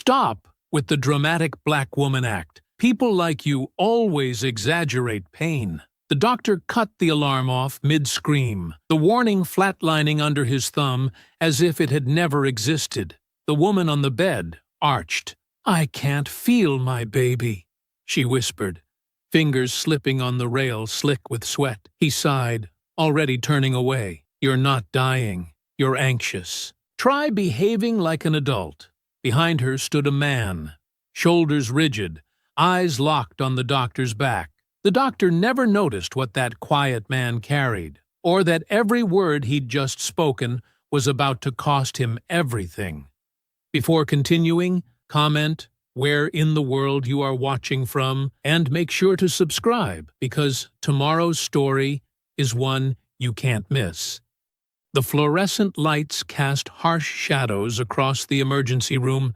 Stop with the dramatic black woman act. People like you always exaggerate pain. The doctor cut the alarm off mid-scream, the warning flatlining under his thumb as if it had never existed. The woman on the bed arched. "I can't feel my baby," she whispered, fingers slipping on the rail slick with sweat. He sighed, already turning away. "You're not dying. You're anxious. Try behaving like an adult." Behind her stood a man, shoulders rigid, eyes locked on the doctor's back. The doctor never noticed what that quiet man carried, or that every word he'd just spoken was about to cost him everything. Before continuing, comment where in the world you are watching from, and make sure to subscribe, because tomorrow's story is one you can't miss. The fluorescent lights cast harsh shadows across the emergency room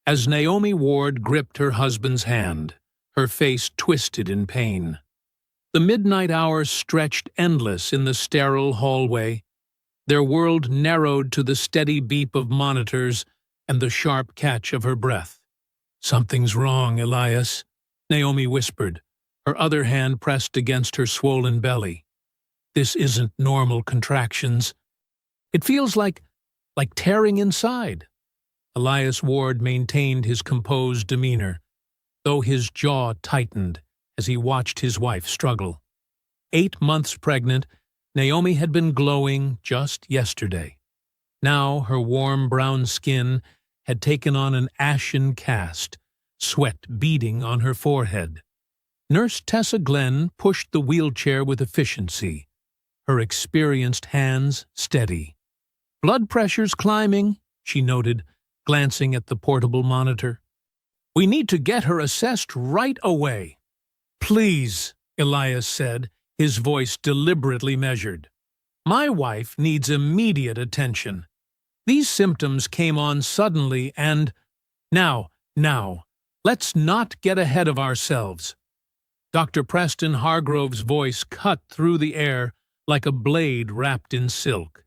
as Naomi Ward gripped her husband's hand, her face twisted in pain. The midnight hours stretched endless in the sterile hallway. Their world narrowed to the steady beep of monitors and the sharp catch of her breath. "Something's wrong, Elias," Naomi whispered, her other hand pressed against her swollen belly. "This isn't normal contractions. It feels like tearing inside." Elias Ward maintained his composed demeanor, though his jaw tightened as he watched his wife struggle. 8 months pregnant, Naomi had been glowing just yesterday. Now her warm brown skin had taken on an ashen cast, sweat beading on her forehead. Nurse Tessa Glenn pushed the wheelchair with efficiency, her experienced hands steady. "Blood pressure's climbing," she noted, glancing at the portable monitor. "We need to get her assessed right away." "Please," Elias said, his voice deliberately measured. "My wife needs immediate attention. These symptoms came on suddenly and— Now, let's not get ahead of ourselves." Dr. Preston Hargrove's voice cut through the air like a blade wrapped in silk.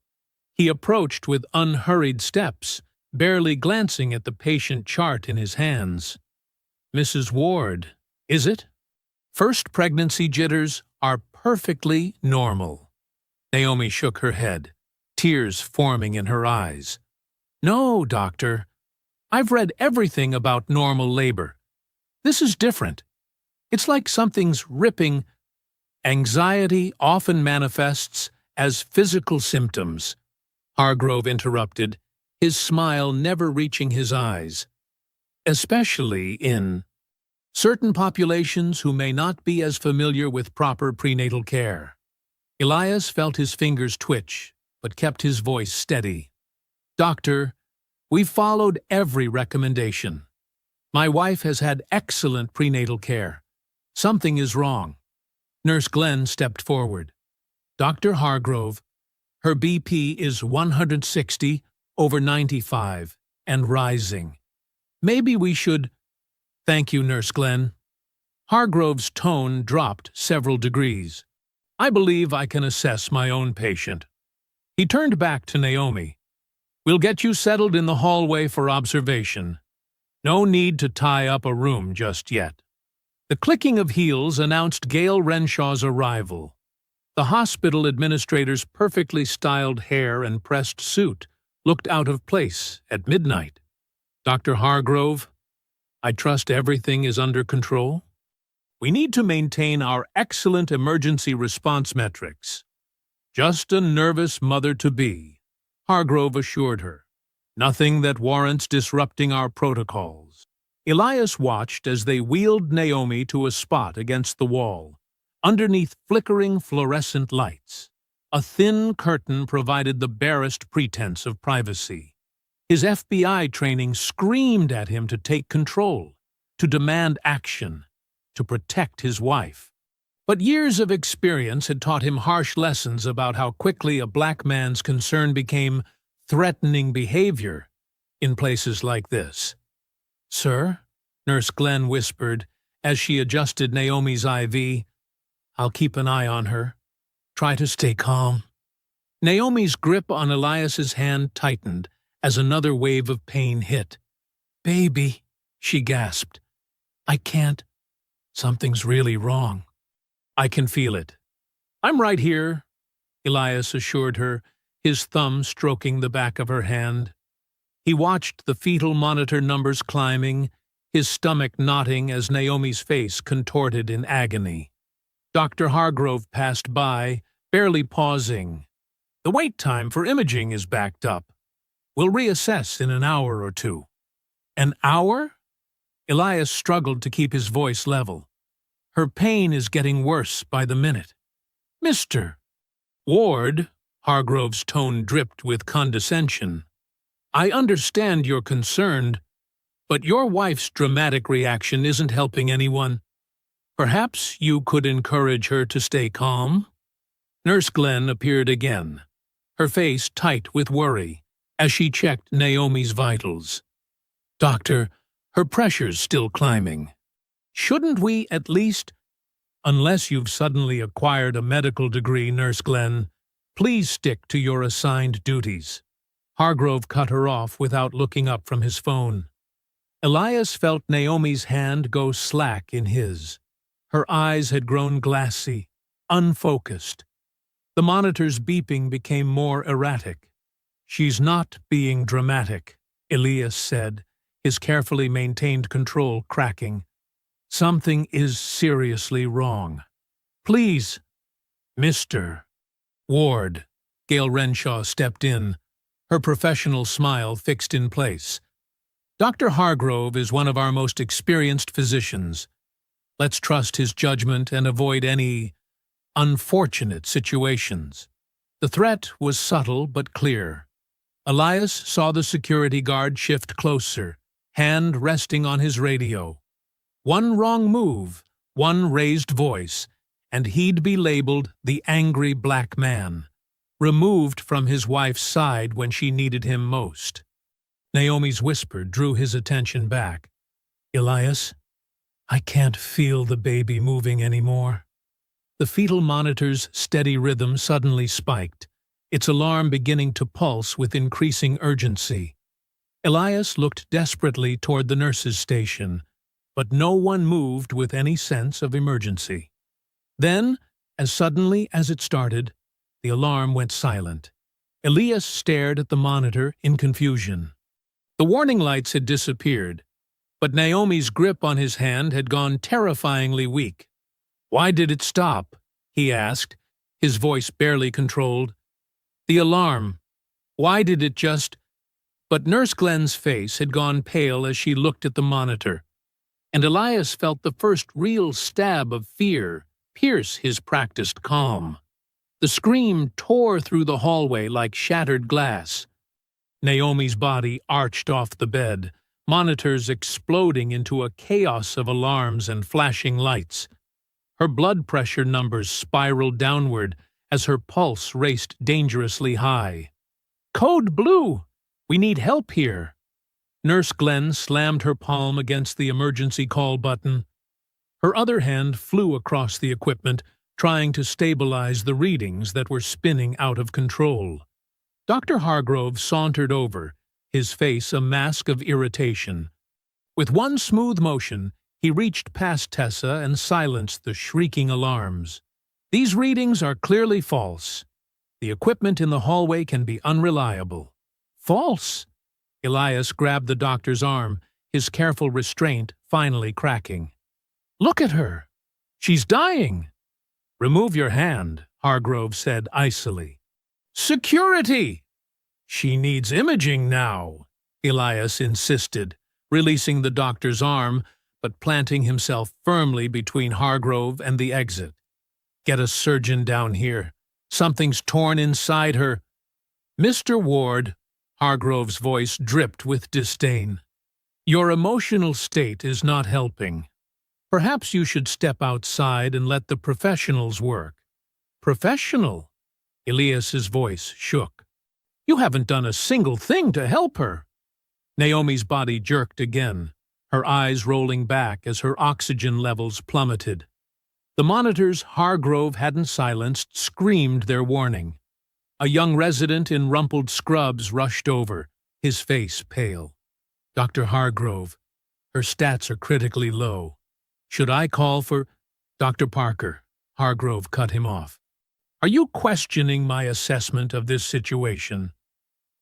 He approached with unhurried steps, barely glancing at the patient chart in his hands. "Mrs. Ward, is it? First pregnancy jitters are perfectly normal." Naomi shook her head, tears forming in her eyes. "No, doctor. I've read everything about normal labor. This is different. It's like something's ripping. Anxiety often manifests as physical symptoms," Hargrove interrupted, his smile never reaching his eyes. "Especially in certain populations who may not be as familiar with proper prenatal care." Elias felt his fingers twitch, but kept his voice steady. "Doctor, we've followed every recommendation. My wife has had excellent prenatal care. Something is wrong." Nurse Glenn stepped forward. "Dr. Hargrove, her BP is 160/95 and rising. Maybe we should—" "Thank you, Nurse Glenn." Hargrove's tone dropped several degrees. "I believe I can assess my own patient." He turned back to Naomi. "We'll get you settled in the hallway for observation. No need to tie up a room just yet." The clicking of heels announced Gail Renshaw's arrival. The hospital administrator's perfectly styled hair and pressed suit looked out of place at midnight. "Dr. Hargrove, I trust everything is under control? We need to maintain our excellent emergency response metrics." "Just a nervous mother-to-be," Hargrove assured her. "Nothing that warrants disrupting our protocols." Elias watched as they wheeled Naomi to a spot against the wall, underneath flickering fluorescent lights. A thin curtain provided the barest pretense of privacy. His FBI training screamed at him to take control, to demand action, to protect his wife. But years of experience had taught him harsh lessons about how quickly a black man's concern became threatening behavior in places like this. "Sir," Nurse Glenn whispered as she adjusted Naomi's IV, "I'll keep an eye on her. Try to stay calm." Naomi's grip on Elias's hand tightened as another wave of pain hit. "Baby," She gasped. I can't. Something's really wrong. I can feel it. I'm right here, Elias assured her, his thumb stroking the back of her hand. He watched the fetal monitor numbers climbing, his stomach knotting as Naomi's face contorted in agony. Dr. Hargrove passed by, barely pausing. The wait time for imaging is backed up. We'll reassess in an hour or two. An hour? Elias struggled to keep his voice level. Her pain is getting worse by the minute. Mr. Ward, Hargrove's tone dripped with condescension. I understand you're concerned, but your wife's dramatic reaction isn't helping anyone. Perhaps you could encourage her to stay calm? Nurse Glenn appeared again, her face tight with worry, as she checked Naomi's vitals. Doctor, her pressure's still climbing. Shouldn't we at least— Unless you've suddenly acquired a medical degree, Nurse Glenn, please stick to your assigned duties. Hargrove cut her off without looking up from his phone. Elias felt Naomi's hand go slack in his. Her eyes had grown glassy, unfocused. The monitor's beeping became more erratic. She's not being dramatic, Elias said, his carefully maintained control cracking. Something is seriously wrong. Please, Mr. Ward. Gail Renshaw stepped in, her professional smile fixed in place. Dr. Hargrove is one of our most experienced physicians. Let's trust his judgment and avoid any unfortunate situations. The threat was subtle but clear. Elias saw the security guard shift closer, hand resting on his radio. One wrong move, one raised voice, and he'd be labeled the angry black man, removed from his wife's side when she needed him most. Naomi's whisper drew his attention back. Elias, I can't feel the baby moving anymore. The fetal monitor's steady rhythm suddenly spiked, its alarm beginning to pulse with increasing urgency. Elias looked desperately toward the nurse's station, but no one moved with any sense of emergency. Then, as suddenly as it started, the alarm went silent. Elias stared at the monitor in confusion. The warning lights had disappeared, but Naomi's grip on his hand had gone terrifyingly weak. Why did it stop? He asked, his voice barely controlled. The alarm. Why did it just— But Nurse Glenn's face had gone pale as she looked at the monitor, and Elias felt the first real stab of fear pierce his practiced calm. The scream tore through the hallway like shattered glass. Naomi's body arched off the bed, monitors exploding into a chaos of alarms and flashing lights. Her blood pressure numbers spiraled downward as her pulse raced dangerously high. Code Blue! We need help here! Nurse Glenn slammed her palm against the emergency call button. Her other hand flew across the equipment, trying to stabilize the readings that were spinning out of control. Dr. Hargrove sauntered over, his face a mask of irritation. With one smooth motion, he reached past Tessa and silenced the shrieking alarms. These readings are clearly false. The equipment in the hallway can be unreliable. False? Elias grabbed the doctor's arm, his careful restraint finally cracking. Look at her! She's dying! Remove your hand, Hargrove said icily. Security! She needs imaging now, Elias insisted, releasing the doctor's arm, but planting himself firmly between Hargrove and the exit. Get a surgeon down here. Something's torn inside her. Mr. Ward, Hargrove's voice dripped with disdain. Your emotional state is not helping. Perhaps you should step outside and let the professionals work. Professional? Elias's voice shook. You haven't done a single thing to help her. Naomi's body jerked again, her eyes rolling back as her oxygen levels plummeted. The monitors Hargrove hadn't silenced screamed their warning. A young resident in rumpled scrubs rushed over, his face pale. Dr. Hargrove, Her stats are critically low. Should I call for Dr. Parker? Hargrove cut him off. Are you questioning my assessment of this situation?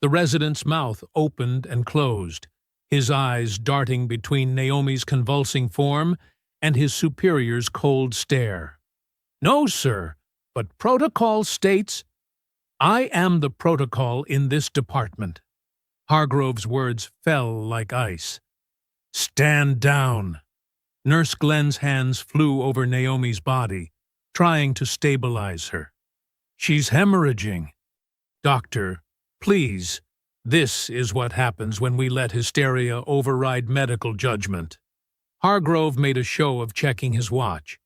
The resident's mouth opened and closed, his eyes darting between Naomi's convulsing form and his superior's cold stare. No, sir, but protocol states, I am the protocol in this department. Hargrove's words fell like ice. Stand down. Nurse Glenn's hands flew over Naomi's body, trying to stabilize her. She's hemorrhaging. Doctor, please. This is what happens when we let hysteria override medical judgment. Hargrove made a show of checking his watch.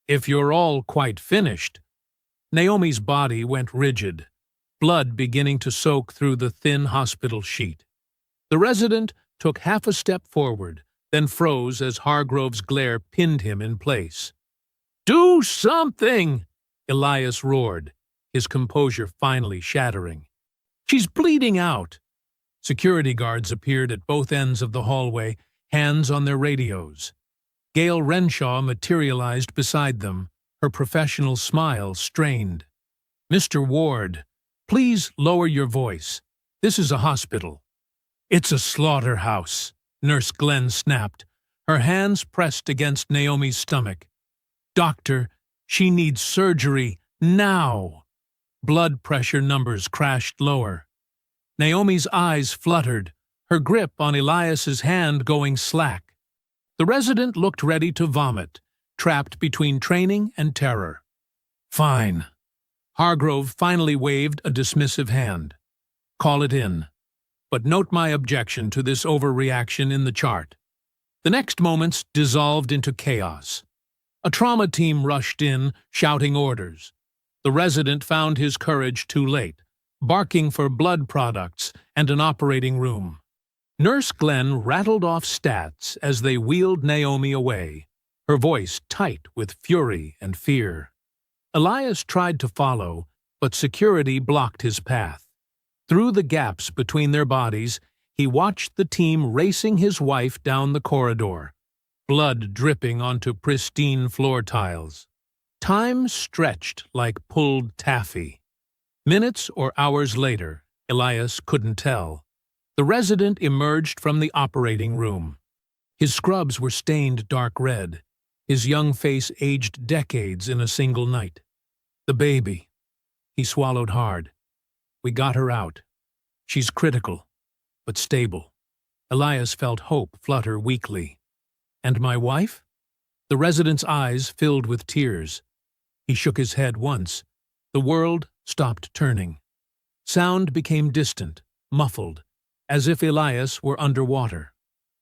If you're all quite finished. Naomi's body went rigid, blood beginning to soak through the thin hospital sheet. The resident took half a step forward, then froze as Hargrove's glare pinned him in place. Do something! Elias roared, his composure finally shattering. She's bleeding out. Security guards appeared at both ends of the hallway, hands on their radios. Gail Renshaw materialized beside them, her professional smile strained. Mr. Ward, please lower your voice. This is a hospital. It's a slaughterhouse, Nurse Glenn snapped, her hands pressed against Naomi's stomach. Doctor, she needs surgery now. Blood pressure numbers crashed lower. Naomi's eyes fluttered, her grip on Elias's hand going slack. The resident looked ready to vomit, trapped between training and terror. Fine. Hargrove finally waved a dismissive hand. Call it in. But note my objection to this overreaction in the chart. The next moments dissolved into chaos. A trauma team rushed in, shouting orders. The resident found his courage too late, barking for blood products and an operating room. Nurse Glenn rattled off stats as they wheeled Naomi away, her voice tight with fury and fear. Elias tried to follow, but security blocked his path. Through the gaps between their bodies, he watched the team racing his wife down the corridor, blood dripping onto pristine floor tiles. Time stretched like pulled taffy. Minutes or hours later, Elias couldn't tell, the resident emerged from the operating room. His scrubs were stained dark red, his young face aged decades in a single night. The baby. He swallowed hard. We got her out. She's critical, but stable. Elias felt hope flutter weakly. And my wife? The resident's eyes filled with tears. He shook his head once. The world stopped turning. Sound became distant, muffled, as if Elias were underwater.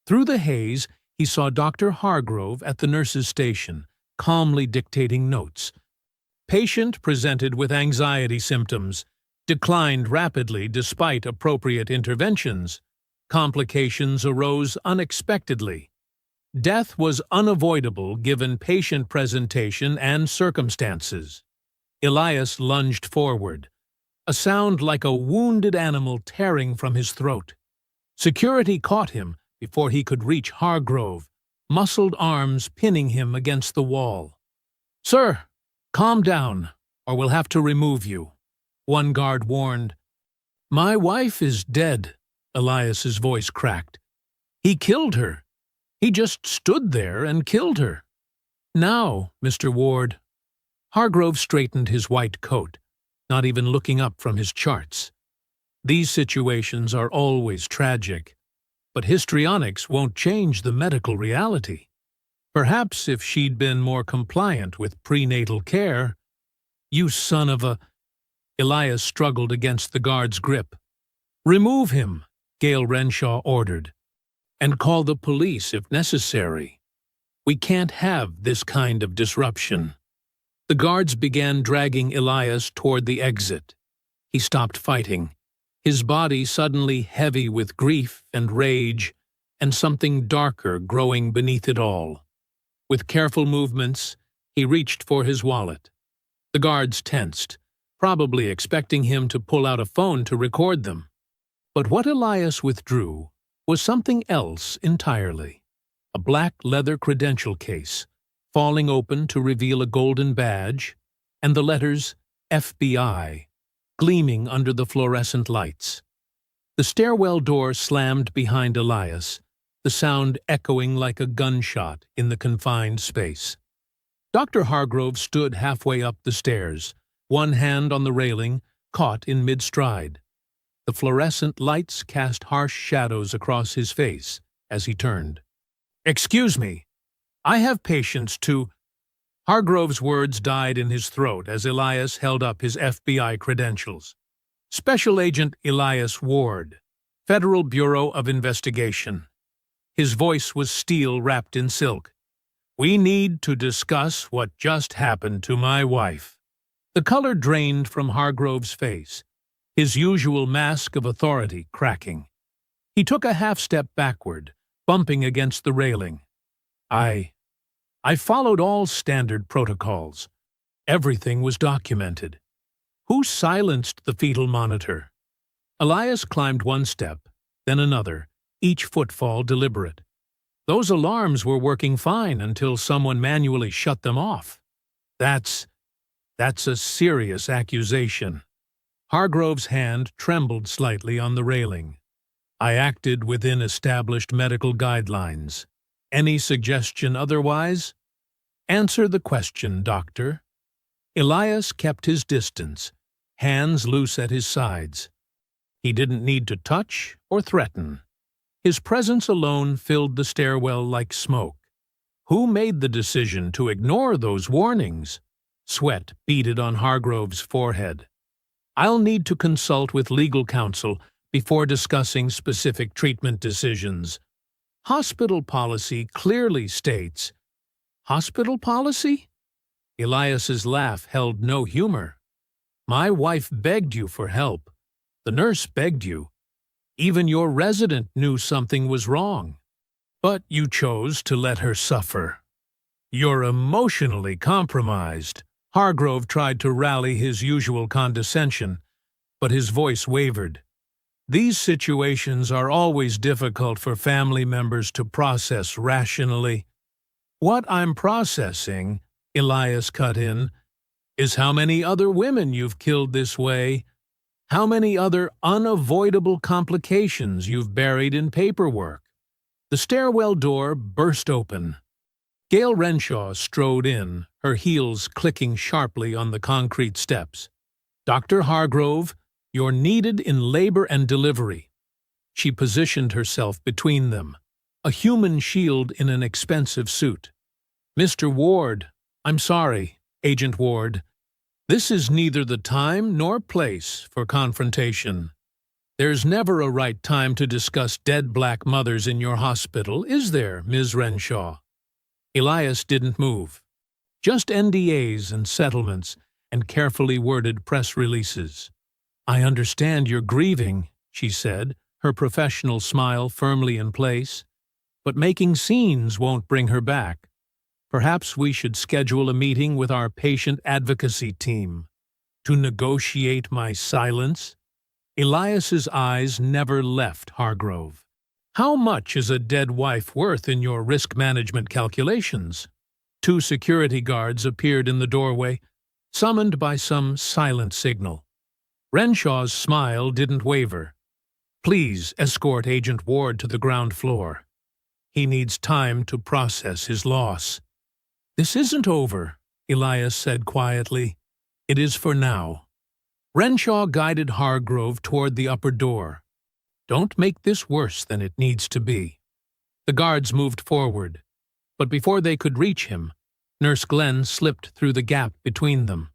Through the haze, he saw Dr. Hargrove at the nurse's station, calmly dictating notes. Patient presented with anxiety symptoms, declined rapidly despite appropriate interventions. Complications arose unexpectedly. Death was unavoidable given patient presentation and circumstances. Elias lunged forward, a sound like a wounded animal tearing from his throat. Security caught him before he could reach Hargrove, muscled arms pinning him against the wall. Sir, calm down, or we'll have to remove you, one guard warned. My wife is dead, Elias's voice cracked. He killed her. He just stood there and killed her. Now, Mr. Ward. Hargrove straightened his white coat, not even looking up from his charts. These situations are always tragic, but histrionics won't change the medical reality. Perhaps if she'd been more compliant with prenatal care. You son of a... Elias struggled against the guard's grip. Remove him, Gail Renshaw ordered, and call the police if necessary. We can't have this kind of disruption. The guards began dragging Elias toward the exit. He stopped fighting, his body suddenly heavy with grief and rage, and something darker growing beneath it all. With careful movements, he reached for his wallet. The guards tensed, probably expecting him to pull out a phone to record them. But what Elias withdrew was something else entirely. a black leather credential case, falling open to reveal a golden badge, and the letters FBI gleaming under the fluorescent lights. The stairwell door slammed behind Elias, the sound echoing like a gunshot in the confined space. Dr. Hargrove stood halfway up the stairs, one hand on the railing, caught in mid-stride. The fluorescent lights cast harsh shadows across his face as he turned. "Excuse me, I have patience to—" Hargrove's words died in his throat as Elias held up his FBI credentials. Special Agent Elias Ward, Federal Bureau of Investigation. His voice was steel wrapped in silk. "We need to discuss what just happened to my wife." The color drained from Hargrove's face, his usual mask of authority cracking. He took a half-step backward, bumping against the railing. I followed all standard protocols. Everything was documented. Who silenced the fetal monitor? Elias climbed one step, then another, each footfall deliberate. Those alarms were working fine until someone manually shut them off. That's a serious accusation. Hargrove's hand trembled slightly on the railing. I acted within established medical guidelines. Any suggestion otherwise? Answer the question, Doctor. Elias kept his distance, hands loose at his sides. He didn't need to touch or threaten. His presence alone filled the stairwell like smoke. Who made the decision to ignore those warnings? Sweat beaded on Hargrove's forehead. I'll need to consult with legal counsel before discussing specific treatment decisions. Hospital policy clearly states— Hospital policy? Elias's laugh held no humor. My wife begged you for help. The nurse begged you. Even your resident knew something was wrong. But you chose to let her suffer. You're emotionally compromised. Hargrove tried to rally his usual condescension, but his voice wavered. These situations are always difficult for family members to process rationally. What I'm processing, Elias cut in, is how many other women you've killed this way, how many other unavoidable complications you've buried in paperwork. The stairwell door burst open. Gail Renshaw strode in, her heels clicking sharply on the concrete steps. Dr. Hargrove, you're needed in labor and delivery. She positioned herself between them, a human shield in an expensive suit. Mr. Ward, I'm sorry, Agent Ward. This is neither the time nor place for confrontation. There's never a right time to discuss dead black mothers in your hospital, is there, Ms. Renshaw? Elias didn't move. Just NDAs and settlements and carefully worded press releases. I understand you're grieving, she said, her professional smile firmly in place. But making scenes won't bring her back. Perhaps we should schedule a meeting with our patient advocacy team. To negotiate my silence? Elias's eyes never left Hargrove. How much is a dead wife worth in your risk management calculations? Two security guards appeared in the doorway, summoned by some silent signal. Renshaw's smile didn't waver. Please escort Agent Ward to the ground floor. He needs time to process his loss. This isn't over, Elias said quietly. It is for now. Renshaw guided Hargrove toward the upper door. Don't make this worse than it needs to be. The guards moved forward, but before they could reach him, Nurse Glenn slipped through the gap between them.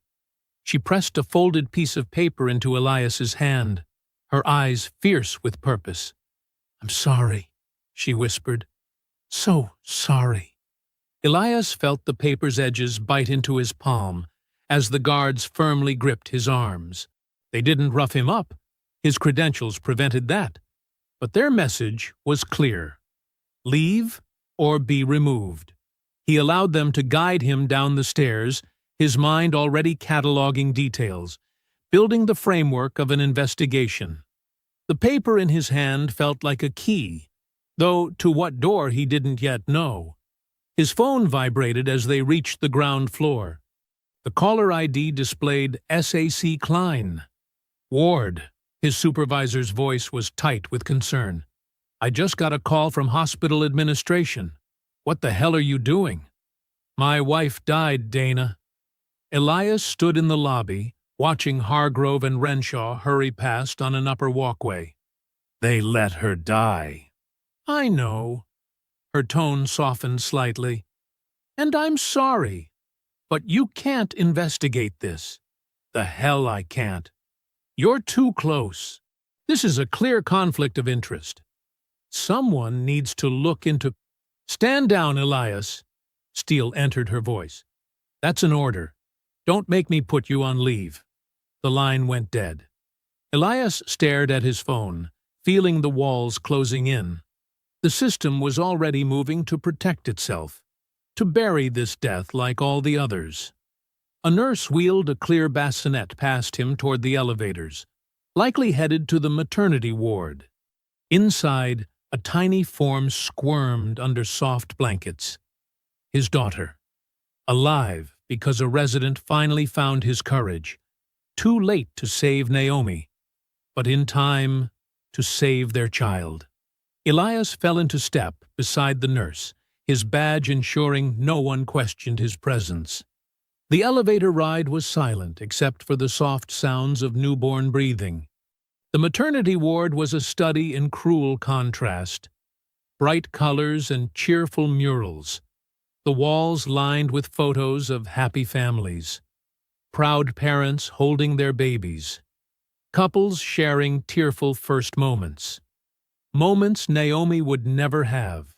She pressed a folded piece of paper into Elias's hand, her eyes fierce with purpose. I'm sorry, she whispered. So sorry. Elias felt the paper's edges bite into his palm as the guards firmly gripped his arms. They didn't rough him up. His credentials prevented that. But their message was clear. Leave or be removed. He allowed them to guide him down the stairs, his mind already cataloging details, building the framework of an investigation. The paper in his hand felt like a key, though to what door he didn't yet know. His phone vibrated as they reached the ground floor. The caller ID displayed SAC Klein. Ward. His supervisor's voice was tight with concern. I just got a call from hospital administration. What the hell are you doing? My wife died, Dana. Elias stood in the lobby, watching Hargrove and Renshaw hurry past on an upper walkway. They let her die. I know. Her tone softened slightly. And I'm sorry. But you can't investigate this. The hell I can't. You're too close. This is a clear conflict of interest. Someone needs to look into— Stand down, Elias. Steele entered her voice. That's an order. Don't make me put you on leave. The line went dead. Elias stared at his phone, feeling the walls closing in. The system was already moving to protect itself, to bury this death like all the others. A nurse wheeled a clear bassinet past him toward the elevators, likely headed to the maternity ward. Inside, a tiny form squirmed under soft blankets. His daughter. Alive because a resident finally found his courage. Too late to save Naomi, but in time to save their child. Elias fell into step beside the nurse, his badge ensuring no one questioned his presence. The elevator ride was silent except for the soft sounds of newborn breathing. The maternity ward was a study in cruel contrast. Bright colors and cheerful murals. The walls lined with photos of happy families. Proud parents holding their babies. Couples sharing tearful first moments. Moments Naomi would never have.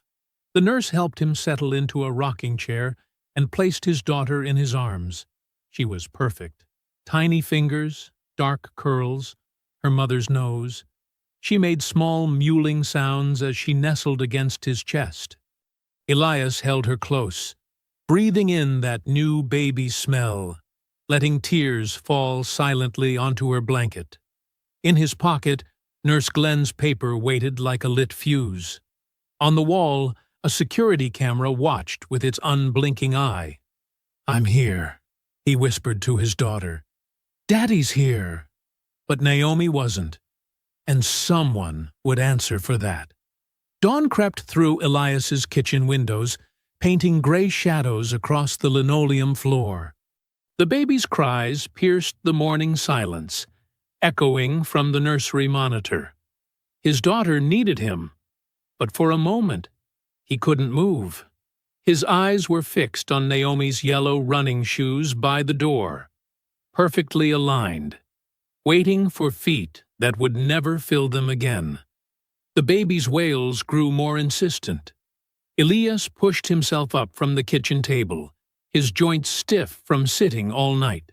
The nurse helped him settle into a rocking chair and placed his daughter in his arms. She was perfect. Tiny fingers, dark curls, her mother's nose. She made small mewling sounds as she nestled against his chest. Elias held her close, breathing in that new baby smell, letting tears fall silently onto her blanket. In his pocket, Nurse Glenn's paper waited like a lit fuse. On the wall, a security camera watched with its unblinking eye. I'm here, he whispered to his daughter. Daddy's here. But Naomi wasn't, and someone would answer for that. Dawn crept through Elias's kitchen windows, painting gray shadows across the linoleum floor. The baby's cries pierced the morning silence, echoing from the nursery monitor. His daughter needed him, but for a moment, he couldn't move. His eyes were fixed on Naomi's yellow running shoes by the door, perfectly aligned, waiting for feet that would never fill them again. The baby's wails grew more insistent. Elias pushed himself up from the kitchen table, his joints stiff from sitting all night.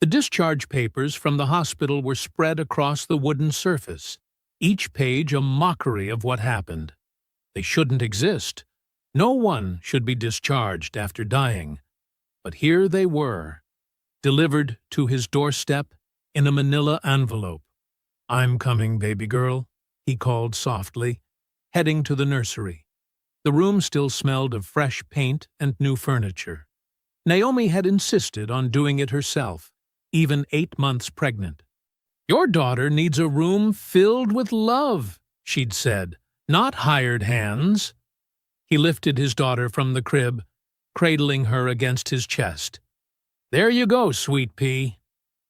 The discharge papers from the hospital were spread across the wooden surface, each page a mockery of what happened. They shouldn't exist. No one should be discharged after dying. But here they were, delivered to his doorstep in a manila envelope. I'm coming, baby girl, he called softly, heading to the nursery. The room still smelled of fresh paint and new furniture. Naomi had insisted on doing it herself, even 8 months pregnant. Your daughter needs a room filled with love, she'd said, not hired hands. He lifted his daughter from the crib, cradling her against his chest. There you go, sweet pea.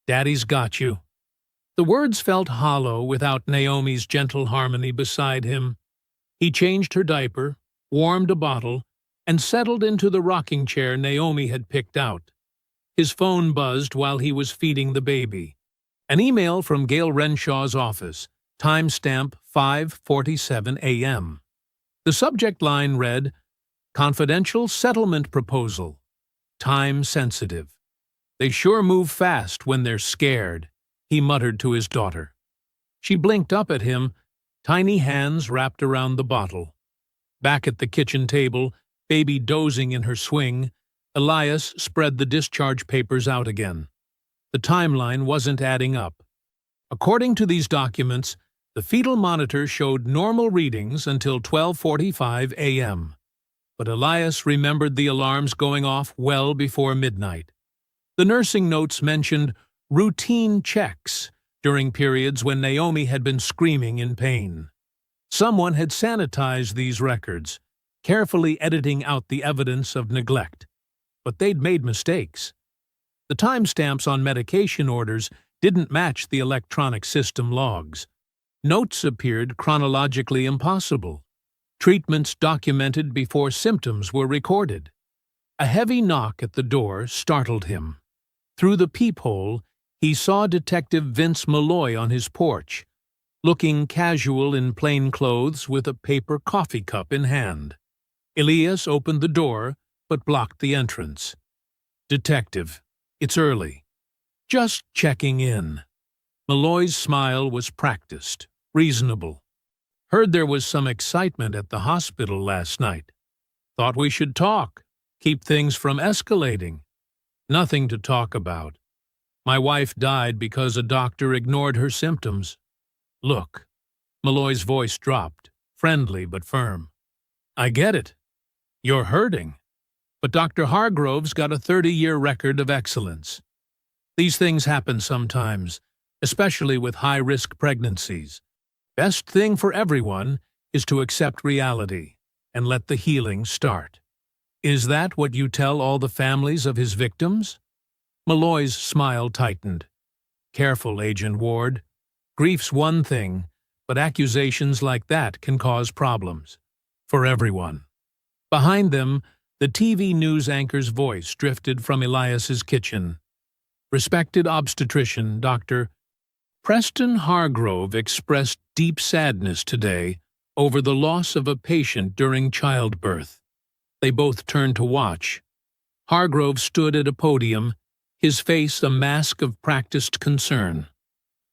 Daddy's got you. The words felt hollow without Naomi's gentle harmony beside him. He changed her diaper, warmed a bottle, and settled into the rocking chair Naomi had picked out. His phone buzzed while he was feeding the baby. An email from Gail Renshaw's office, timestamp 5:47 a.m. The subject line read, Confidential Settlement Proposal. Time sensitive. They sure move fast when they're scared, he muttered to his daughter. She blinked up at him, tiny hands wrapped around the bottle. Back at the kitchen table, baby dozing in her swing, Elias spread the discharge papers out again. The timeline wasn't adding up. According to these documents, The fetal monitor showed normal readings until 12:45 a.m., but Elias remembered the alarms going off well before midnight. The nursing notes mentioned routine checks during periods when Naomi had been screaming in pain. Someone had sanitized these records, carefully editing out the evidence of neglect. But they'd made mistakes. The timestamps on medication orders didn't match the electronic system logs. Notes appeared chronologically impossible. Treatments documented before symptoms were recorded. A heavy knock at the door startled him. Through the peephole, he saw Detective Vince Malloy on his porch, looking casual in plain clothes with a paper coffee cup in hand. Elias opened the door, but blocked the entrance. "Detective, it's early. Just checking in." Malloy's smile was practiced, reasonable. "Heard there was some excitement at the hospital last night. Thought we should talk, keep things from escalating." "Nothing to talk about. My wife died because a doctor ignored her symptoms." "Look," Malloy's voice dropped, friendly but firm. "I get it. You're hurting. But Dr. Hargrove's got a 30-year record of excellence. These things happen sometimes, especially with high-risk pregnancies. Best thing for everyone is to accept reality and let the healing start." "Is that what you tell all the families of his victims?" Malloy's smile tightened. "Careful, Agent Ward. Grief's one thing, but accusations like that can cause problems. For everyone." Behind them, the TV news anchor's voice drifted from Elias's kitchen. "Respected obstetrician, Dr. Preston Hargrove expressed deep sadness today over the loss of a patient during childbirth." They both turned to watch. Hargrove stood at a podium, his face a mask of practiced concern.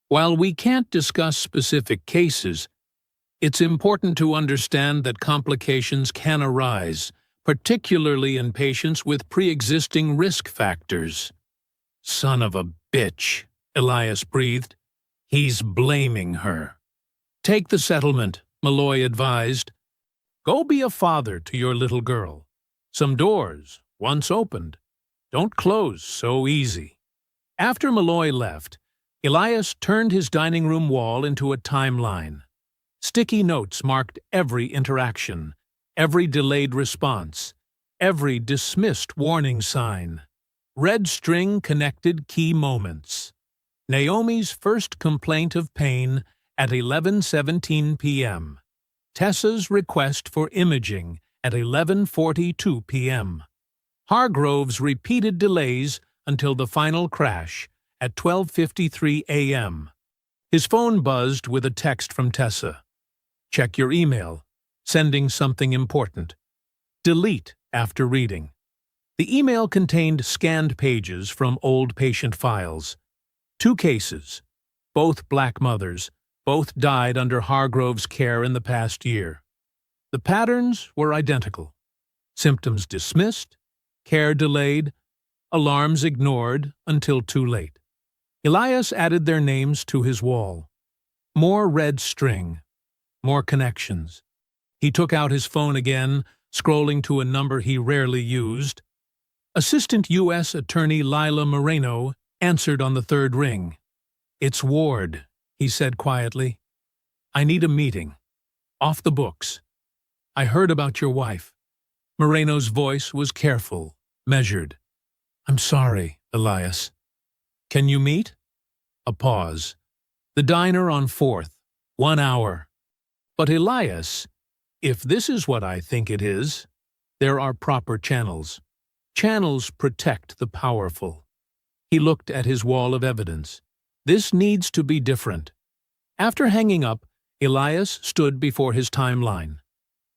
"While we can't discuss specific cases, it's important to understand that complications can arise, particularly in patients with pre-existing risk factors." "Son of a bitch," Elias breathed. "He's blaming her." "Take the settlement," Malloy advised. "Go be a father to your little girl. Some doors, once opened, don't close so easy." After Malloy left, Elias turned his dining room wall into a timeline. Sticky notes marked every interaction, every delayed response, every dismissed warning sign. Red string connected key moments. Naomi's first complaint of pain at 11:17 p.m. Tessa's request for imaging at 11:42 p.m. Hargrove's repeated delays until the final crash at 12:53 a.m. His phone buzzed with a text from Tessa. "Check your email. Sending something important." Delete after reading. The email contained scanned pages from old patient files. 2 cases, both black mothers, both died under Hargrove's care in the past year. The patterns were identical. Symptoms dismissed, care delayed, alarms ignored until too late. Elias added their names to his wall. More red string, more connections. He took out his phone again, scrolling to a number he rarely used. Assistant U.S. Attorney Lila Moreno answered on the 3rd ring. "It's Ward," he said quietly. "I need a meeting. Off the books. I heard about your wife." Moreno's voice was careful, measured. "I'm sorry, Elias. Can you meet?" A pause. "The diner on 4th. 1 hour." "But Elias, if this is what I think it is, there are proper channels. Channels protect the powerful." He looked at his wall of evidence. "This needs to be different." After hanging up, Elias stood before his timeline.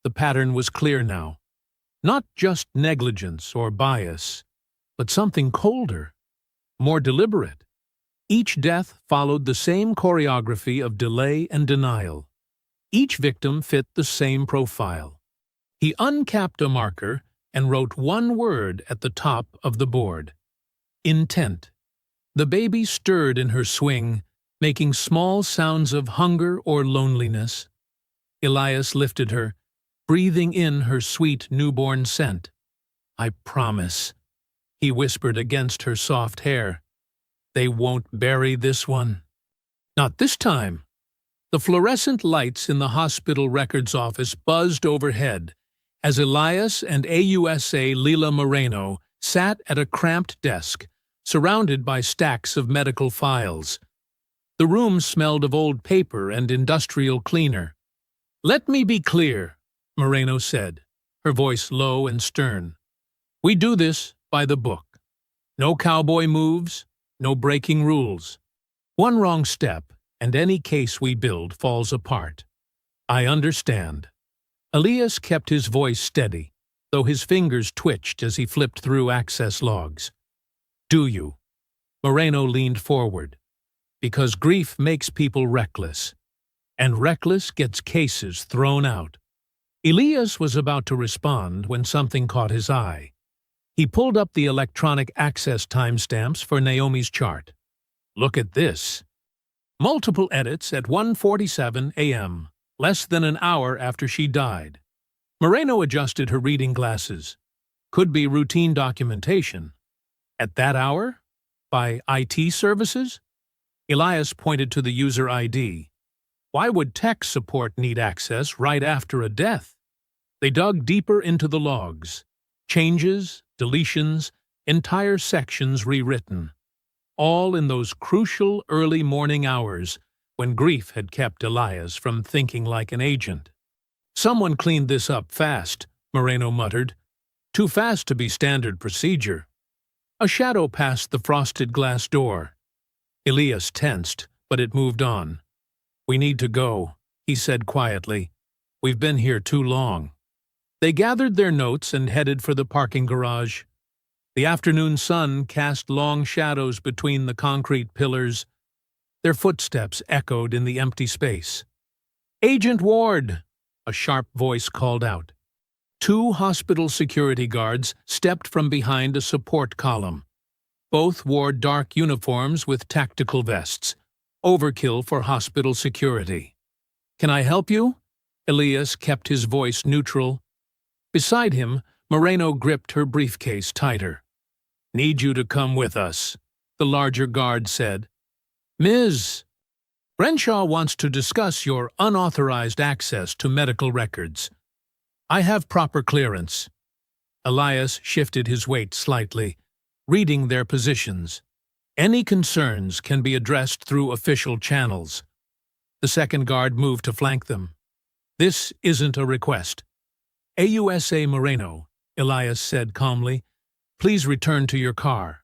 The pattern was clear now. Not just negligence or bias, but something colder, more deliberate. Each death followed the same choreography of delay and denial. Each victim fit the same profile. He uncapped a marker and wrote one word at the top of the board. Intent. The baby stirred in her swing, making small sounds of hunger or loneliness. Elias lifted her, breathing in her sweet newborn scent. "I promise," he whispered against her soft hair. "They won't bury this one." Not this time. The fluorescent lights in the hospital records office buzzed overhead as Elias and AUSA Leila Moreno sat at a cramped desk, surrounded by stacks of medical files. The room smelled of old paper and industrial cleaner. "Let me be clear," Moreno said, her voice low and stern. "We do this by the book. No cowboy moves, no breaking rules. One wrong step, and any case we build falls apart. I understand." Elias kept his voice steady, though his fingers twitched as he flipped through access logs. "Do you?" Moreno leaned forward. "Because grief makes people reckless, and reckless gets cases thrown out." Elias was about to respond when something caught his eye. He pulled up the electronic access timestamps for Naomi's chart. "Look at this." Multiple edits at 1:47 a.m., less than an hour after she died. Moreno adjusted her reading glasses. Could be routine documentation. At that hour? By IT services? Elias pointed to the user ID. Why would tech support need access right after a death? They dug deeper into the logs. Changes, deletions, entire sections rewritten. All in those crucial early morning hours when grief had kept Elias from thinking like an agent. "Someone cleaned this up fast," Moreno muttered. "Too fast to be standard procedure." A shadow passed the frosted glass door. Elias tensed, but it moved on. "We need to go," he said quietly. "We've been here too long." They gathered their notes and headed for the parking garage. The afternoon sun cast long shadows between the concrete pillars. Their footsteps echoed in the empty space. "Agent Ward!" a sharp voice called out. Two hospital security guards stepped from behind a support column. Both wore dark uniforms with tactical vests, overkill for hospital security. "Can I help you?" Elias kept his voice neutral. Beside him, Moreno gripped her briefcase tighter. "Need you to come with us," the larger guard said. "Ms. Brenshaw wants to discuss your unauthorized access to medical records. I have proper clearance." Elias shifted his weight slightly, reading their positions. "Any concerns can be addressed through official channels." The second guard moved to flank them. "This isn't a request." "AUSA Moreno," Elias said calmly, "please return to your car."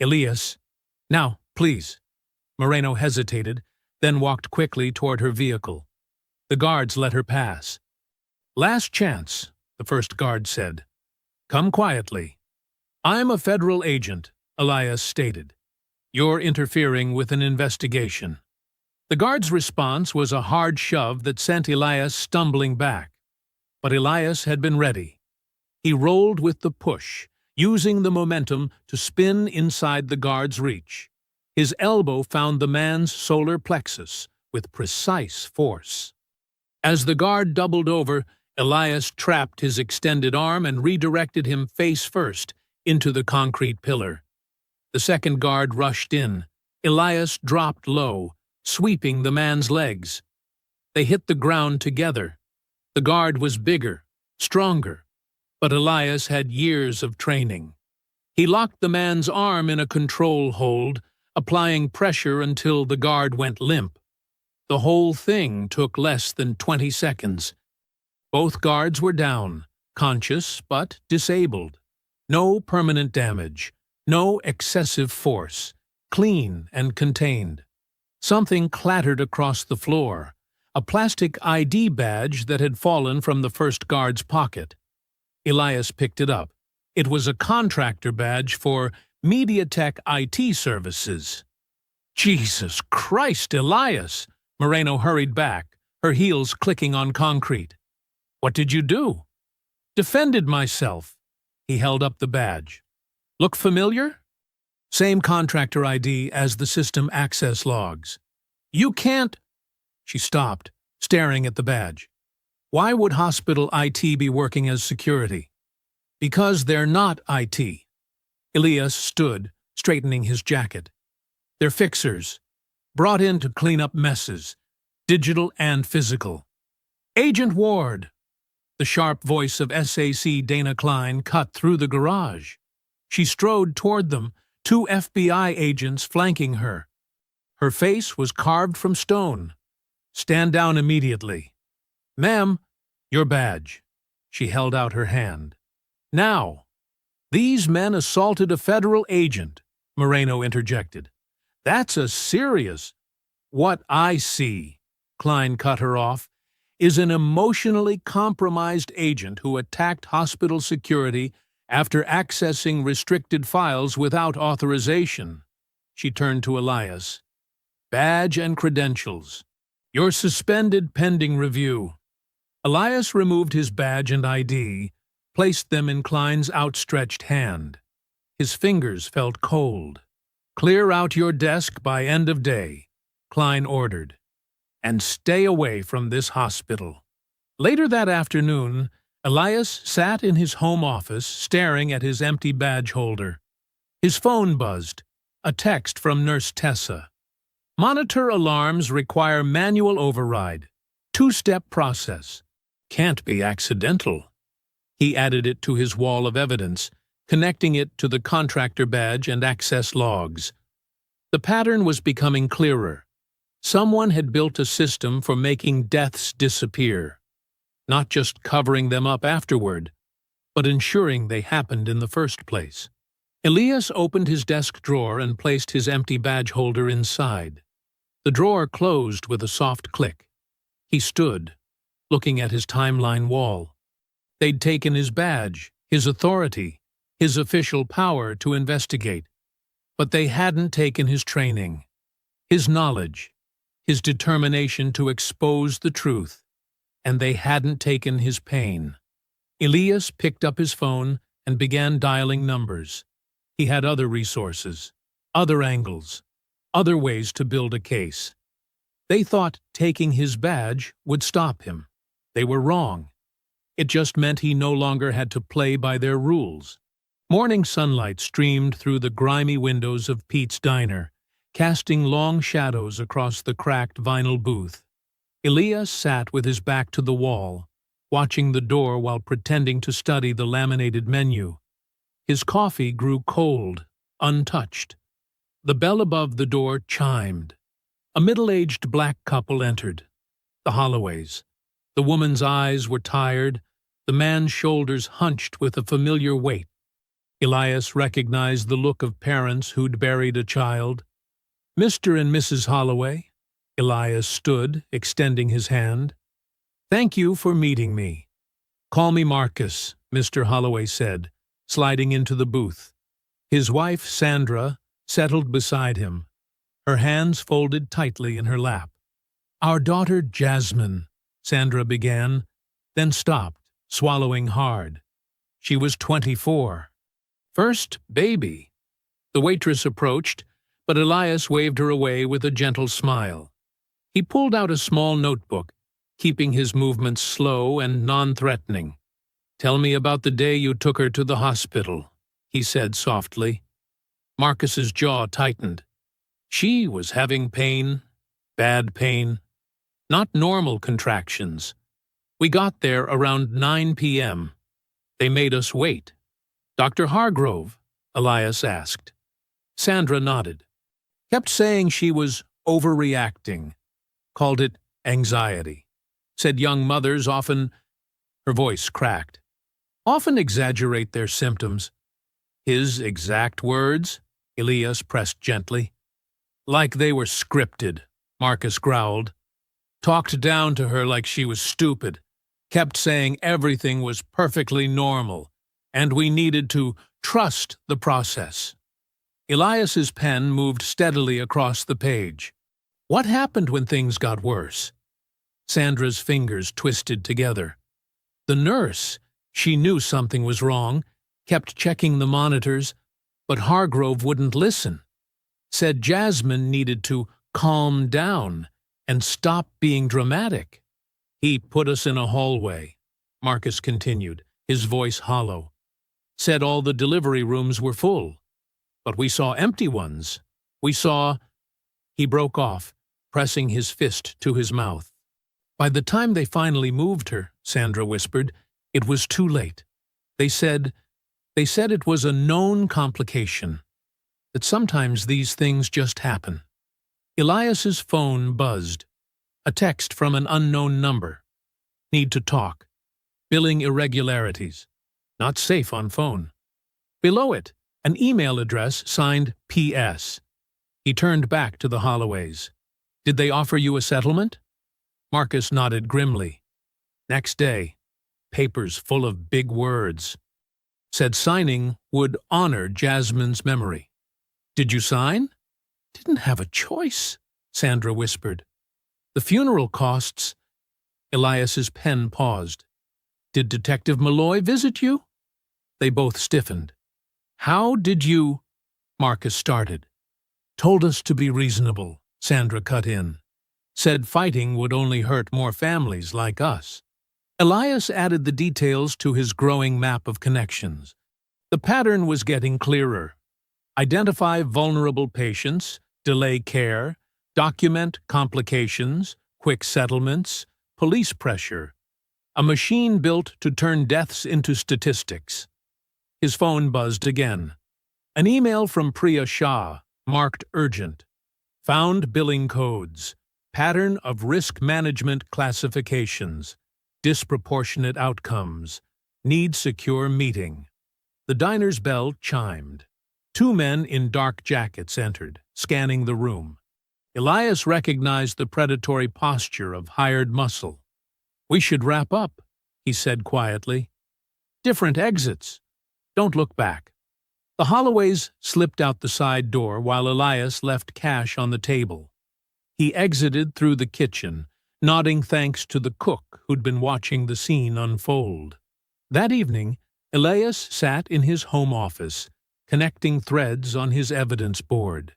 "Elias, now, please." Moreno hesitated, then walked quickly toward her vehicle. The guards let her pass. "Last chance," the first guard said. "Come quietly." "I'm a federal agent," Elias stated. "You're interfering with an investigation." The guard's response was a hard shove that sent Elias stumbling back. But Elias had been ready. He rolled with the push, using the momentum to spin inside the guard's reach. His elbow found the man's solar plexus with precise force. As the guard doubled over, Elias trapped his extended arm and redirected him face first into the concrete pillar. The second guard rushed in. Elias dropped low, sweeping the man's legs. They hit the ground together. The guard was bigger, stronger, but Elias had years of training. He locked the man's arm in a control hold, applying pressure until the guard went limp. The whole thing took less than 20 seconds. Both guards were down, conscious but disabled. No permanent damage, no excessive force, clean and contained. Something clattered across the floor, a plastic ID badge that had fallen from the first guard's pocket. Elias picked it up. It was a contractor badge for MediaTek IT services. "Jesus Christ, Elias!" Moreno hurried back, her heels clicking on concrete. "What did you do?" "Defended myself." He held up the badge. "Look familiar?" "Same contractor ID as the system access logs." You can't— She stopped, staring at the badge. Why would hospital IT be working as security? Because they're not IT. Elias stood, straightening his jacket. They're fixers, brought in to clean up messes, digital and physical. Agent Ward! The sharp voice of SAC Dana Klein cut through the garage. She strode toward them, 2 FBI agents flanking her. Her face was carved from stone. Stand down immediately. Ma'am, your badge. She held out her hand. Now, these men assaulted a federal agent, Moreno interjected. That's a serious— What I see, Klein cut her off, is an emotionally compromised agent who attacked hospital security after accessing restricted files without authorization. She turned to Elias. Badge and credentials. You're suspended pending review. Elias removed his badge and ID, placed them in Klein's outstretched hand. His fingers felt cold. Clear out your desk by end of day, Klein ordered, and stay away from this hospital. Later that afternoon, Elias sat in his home office staring at his empty badge holder. His phone buzzed, a text from Nurse Tessa. Monitor alarms require manual override. 2-step process. Can't be accidental. He added it to his wall of evidence, connecting it to the contractor badge and access logs. The pattern was becoming clearer. Someone had built a system for making deaths disappear, not just covering them up afterward, but ensuring they happened in the first place. Elias opened his desk drawer and placed his empty badge holder inside. The drawer closed with a soft click. He stood, looking at his timeline wall. They'd taken his badge, his authority, his official power to investigate, but they hadn't taken his training, his knowledge, his determination to expose the truth, and they hadn't taken his pain. Elias picked up his phone and began dialing numbers. He had other resources, other angles, other ways to build a case. They thought taking his badge would stop him. They were wrong. It just meant he no longer had to play by their rules. Morning sunlight streamed through the grimy windows of Pete's Diner, casting long shadows across the cracked vinyl booth. Elias sat with his back to the wall, watching the door while pretending to study the laminated menu. His coffee grew cold, untouched. The bell above the door chimed. A middle-aged black couple entered. The Holloways. The woman's eyes were tired, the man's shoulders hunched with a familiar weight. Elias recognized the look of parents who'd buried a child. Mr. and Mrs. Holloway. Elias stood, extending his hand. Thank you for meeting me. Call me Marcus, Mr. Holloway said, sliding into the booth. His wife, Sandra, settled beside him, her hands folded tightly in her lap. Our daughter, Jasmine, Sandra began, then stopped, swallowing hard. She was 24. First baby. The waitress approached, but Elias waved her away with a gentle smile. He pulled out a small notebook, keeping his movements slow and non-threatening. Tell me about the day you took her to the hospital, he said softly. Marcus's jaw tightened. She was having pain, bad pain, not normal contractions. We got there around 9 p.m. They made us wait. Dr. Hargrove? Elias asked. Sandra nodded. Kept saying she was overreacting. Called it anxiety. Said young mothers often— Her voice cracked. Often exaggerate their symptoms. His exact words? Elias pressed gently. Like they were scripted, Marcus growled. Talked down to her like she was stupid. Kept saying everything was perfectly normal, and we needed to trust the process. Elias's pen moved steadily across the page. What happened when things got worse? Sandra's fingers twisted together. The nurse, she knew something was wrong, kept checking the monitors, but Hargrove wouldn't listen. Said Jasmine needed to calm down and stop being dramatic. He put us in a hallway, Marcus continued, his voice hollow. Said all the delivery rooms were full, but we saw empty ones. We saw... He broke off, pressing his fist to his mouth. By the time they finally moved her, Sandra whispered, it was too late. They said it was a known complication, that sometimes these things just happen. Elias's phone buzzed. A text from an unknown number. Need to talk. Billing irregularities. Not safe on phone. Below it, an email address signed P.S. He turned back to the Holloways. Did they offer you a settlement? Marcus nodded grimly. Next day, papers full of big words. Said signing would honor Jasmine's memory. Did you sign? Didn't have a choice, Sandra whispered. The funeral costs... Elias's pen paused. Did Detective Malloy visit you? They both stiffened. How did you... Marcus started. Told us to be reasonable, Sandra cut in. Said fighting would only hurt more families like us. Elias added the details to his growing map of connections. The pattern was getting clearer. Identify vulnerable patients, delay care, document complications, quick settlements, police pressure. A machine built to turn deaths into statistics. His phone buzzed again. An email from Priya Shah, marked urgent. Found billing codes. Pattern of risk management classifications. Disproportionate outcomes. Need secure meeting. The diner's bell chimed. 2 men in dark jackets entered, scanning the room. Elias recognized the predatory posture of hired muscle. We should wrap up, he said quietly. Different exits. Don't look back. The Holloways slipped out the side door while Elias left cash on the table. He exited through the kitchen, nodding thanks to the cook who'd been watching the scene unfold. That evening, Elias sat in his home office, connecting threads on his evidence board.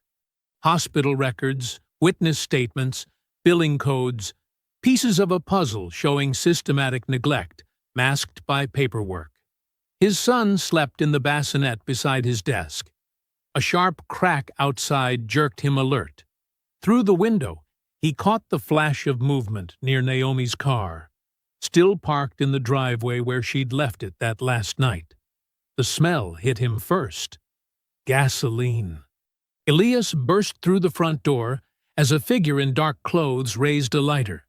Hospital records, witness statements, billing codes, pieces of a puzzle showing systematic neglect, masked by paperwork. His son slept in the bassinet beside his desk. A sharp crack outside jerked him alert. Through the window, he caught the flash of movement near Naomi's car, still parked in the driveway where she'd left it that last night. The smell hit him first. Gasoline. Elias burst through the front door as a figure in dark clothes raised a lighter.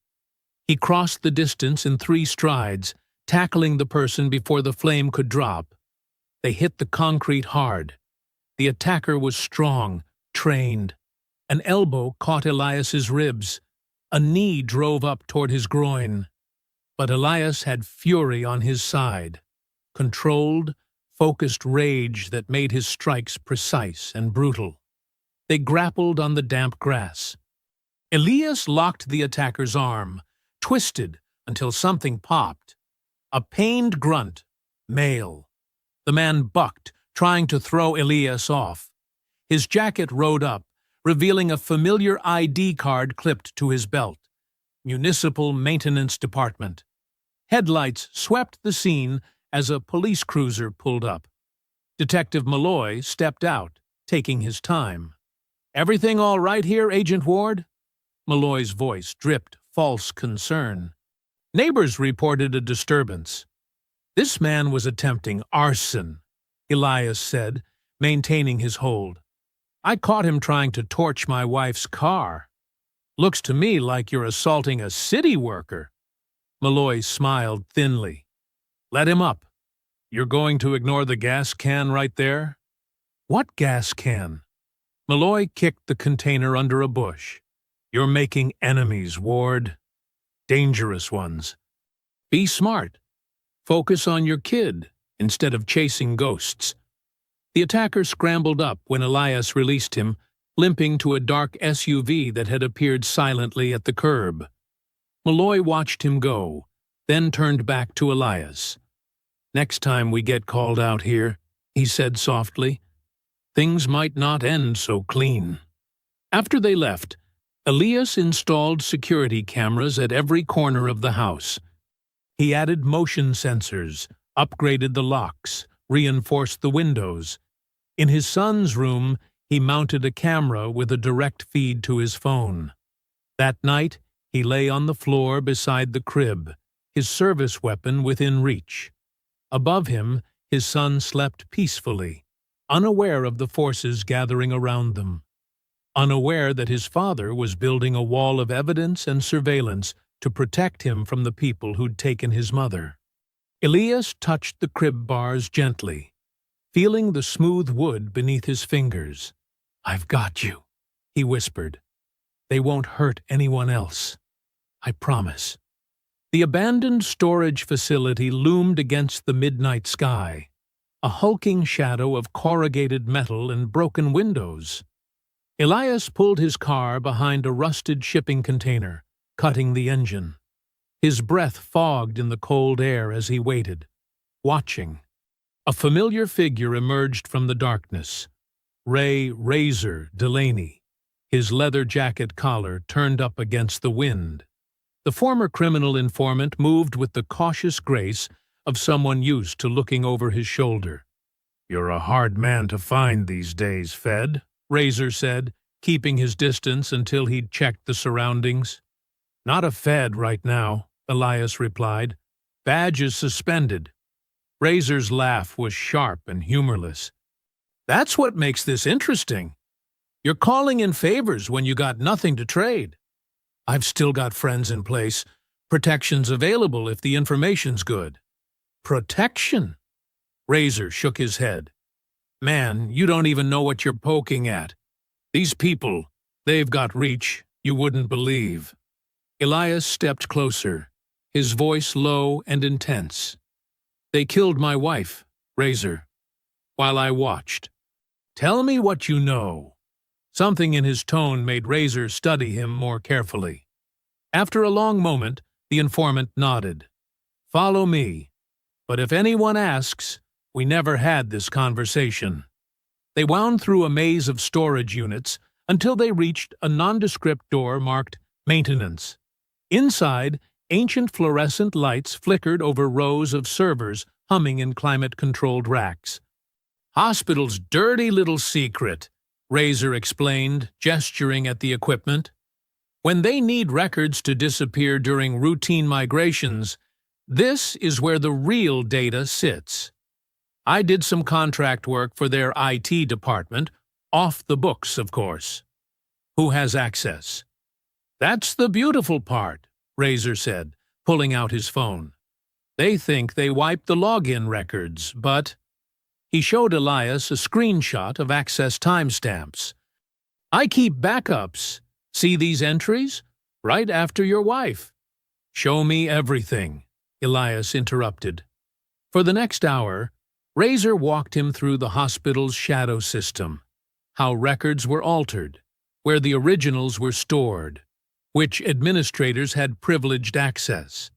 He crossed the distance in 3 strides, tackling the person before the flame could drop. They hit the concrete hard. The attacker was strong, trained. An elbow caught Elias's ribs. A knee drove up toward his groin. But Elias had fury on his side. Controlled, focused rage that made his strikes precise and brutal. They grappled on the damp grass. Elias locked the attacker's arm, twisted until something popped. A pained grunt, male. The man bucked, trying to throw Elias off. His jacket rode up, revealing a familiar ID card clipped to his belt. Municipal Maintenance Department. Headlights swept the scene as a police cruiser pulled up. Detective Malloy stepped out, taking his time. Everything all right here, Agent Ward? Malloy's voice dripped false concern. Neighbors reported a disturbance. This man was attempting arson, Elias said, maintaining his hold. I caught him trying to torch my wife's car. Looks to me like you're assaulting a city worker. Malloy smiled thinly. Let him up. You're going to ignore the gas can right there? What gas can? Malloy kicked the container under a bush. You're making enemies, Ward. Dangerous ones. Be smart. Focus on your kid instead of chasing ghosts. The attacker scrambled up when Elias released him, limping to a dark SUV that had appeared silently at the curb. Malloy watched him go, then turned back to Elias. Next time we get called out here, he said softly, things might not end so clean. After they left, Elias installed security cameras at every corner of the house. He added motion sensors, upgraded the locks, reinforced the windows. In his son's room, he mounted a camera with a direct feed to his phone. That night, he lay on the floor beside the crib, his service weapon within reach. Above him, his son slept peacefully, unaware of the forces gathering around them, unaware that his father was building a wall of evidence and surveillance to protect him from the people who'd taken his mother. Elias touched the crib bars gently, feeling the smooth wood beneath his fingers. "I've got you," he whispered. "They won't hurt anyone else. I promise." The abandoned storage facility loomed against the midnight sky, a hulking shadow of corrugated metal and broken windows. Elias pulled his car behind a rusted shipping container, cutting the engine. His breath fogged in the cold air as he waited, watching. A familiar figure emerged from the darkness. Ray "Razor" Delaney, his leather jacket collar turned up against the wind. The former criminal informant moved with the cautious grace of someone used to looking over his shoulder. "You're a hard man to find these days, Fed," Razor said, keeping his distance until he'd checked the surroundings. "Not a Fed right now," Elias replied. "Badge is suspended." Razor's laugh was sharp and humorless. "That's what makes this interesting. You're calling in favors when you got nothing to trade. I've still got friends in place. Protection's available if the information's good." "Protection?" Razor shook his head. "Man, you don't even know what you're poking at. These people, they've got reach you wouldn't believe." Elias stepped closer, his voice low and intense. "They killed my wife, Razor, while I watched. Tell me what you know." Something in his tone made Razor study him more carefully. After a long moment, the informant nodded. "Follow me. But if anyone asks, we never had this conversation." They wound through a maze of storage units until they reached a nondescript door marked "Maintenance." Inside, ancient fluorescent lights flickered over rows of servers humming in climate-controlled racks. "Hospital's dirty little secret," Razor explained, gesturing at the equipment. "When they need records to disappear during routine migrations, this is where the real data sits. I did some contract work for their IT department, off the books, of course." "Who has access?" "That's the beautiful part," Razor said, pulling out his phone. "They think they wiped the login records, but—" He showed Elias a screenshot of access timestamps. "I keep backups. See these entries? Right after your wife." "Show me everything," Elias interrupted. For the next hour, Razor walked him through the hospital's shadow system, how records were altered, where the originals were stored, which administrators had privileged access.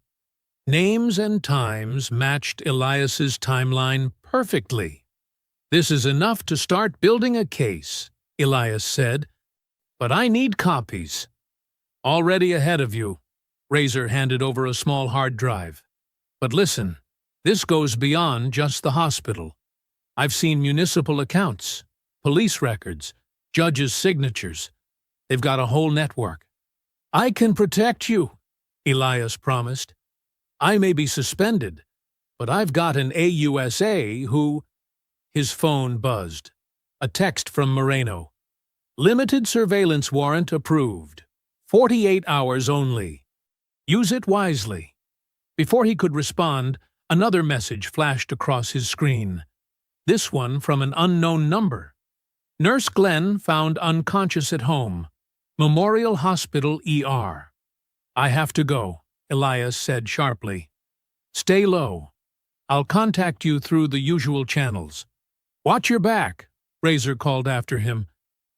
Names and times matched Elias's timeline perfectly. "This is enough to start building a case," Elias said. "But I need copies." "Already ahead of you." Razor handed over a small hard drive. "But listen, this goes beyond just the hospital. I've seen municipal accounts, police records, judges' signatures. They've got a whole network." "I can protect you," Elias promised. "I may be suspended, but I've got an AUSA who—" His phone buzzed. A text from Moreno. "Limited surveillance warrant approved. 48 hours only. Use it wisely." Before he could respond, another message flashed across his screen. This one from an unknown number. "Nurse Glenn found unconscious at home. Memorial Hospital ER." "I have to go," Elias said sharply. "Stay low. I'll contact you through the usual channels." "Watch your back," Razor called after him.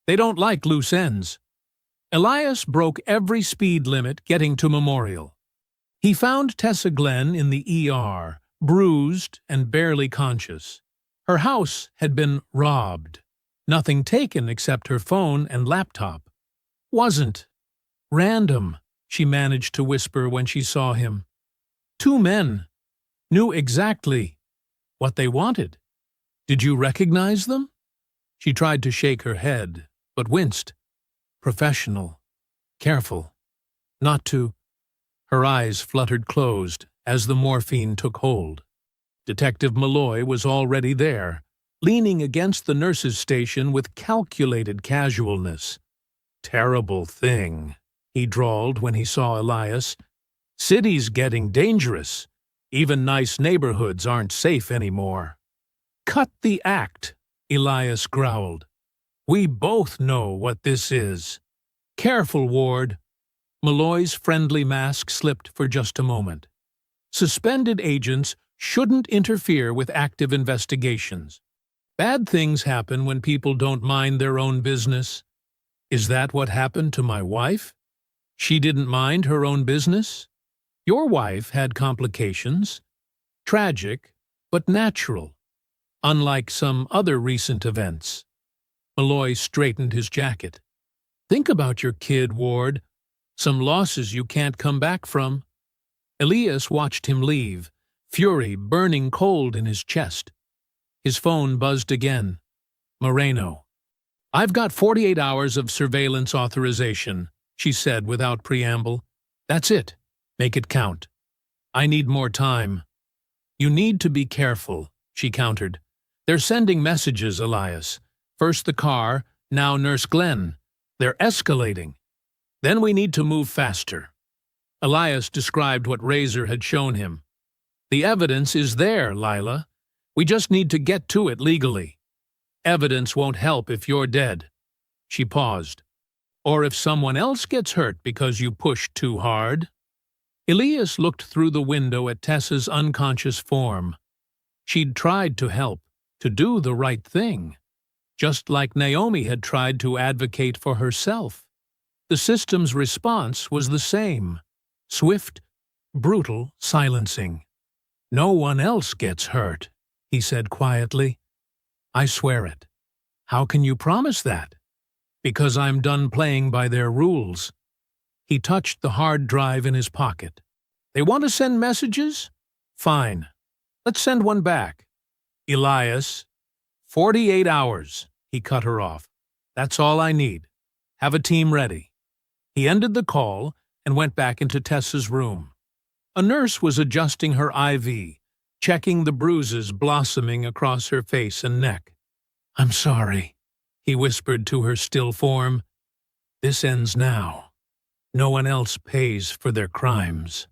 "They don't like loose ends." Elias broke every speed limit getting to Memorial. He found Tessa Glenn in the ER, bruised and barely conscious. Her house had been robbed. Nothing taken except her phone and laptop. Wasn't. Random, she managed to whisper when she saw him. Two men. Knew exactly what they wanted. Did you recognize them? She tried to shake her head, but winced. Professional. Careful. Not to. Her eyes fluttered closed as the morphine took hold. Detective Malloy was already there, leaning against the nurse's station with calculated casualness. Terrible thing, he drawled when he saw Elias. City's getting dangerous. Even nice neighborhoods aren't safe anymore. Cut the act, Elias growled. We both know what this is. Careful, Ward. Malloy's friendly mask slipped for just a moment. Suspended agents shouldn't interfere with active investigations. Bad things happen when people don't mind their own business. Is that what happened to my wife? She didn't mind her own business? Your wife had complications. Tragic, but natural. Unlike some other recent events. Malloy straightened his jacket. Think about your kid, Ward. Some losses you can't come back from. Elias watched him leave, fury burning cold in his chest. His phone buzzed again. Moreno. I've got 48 hours of surveillance authorization, she said without preamble. That's it. Make it count. I need more time. You need to be careful, she countered. They're sending messages, Elias. First the car, now Nurse Glenn. They're escalating. Then we need to move faster. Elias described what Razor had shown him. The evidence is there, Lila. We just need to get to it legally. Evidence won't help if you're dead. She paused. Or if someone else gets hurt because you pushed too hard. Elias looked through the window at Tessa's unconscious form. She'd tried to help, to do the right thing, just like Naomi had tried to advocate for herself. The system's response was the same. Swift, brutal silencing. No one else gets hurt, he said quietly. I swear it. How can you promise that? Because I'm done playing by their rules. He touched the hard drive in his pocket. They want to send messages? Fine. Let's send one back. Elias, 48 hours, he cut her off. That's all I need. Have a team ready. He ended the call and went back into Tessa's room. A nurse was adjusting her IV, checking the bruises blossoming across her face and neck. I'm sorry, he whispered to her still form. This ends now. No one else pays for their crimes.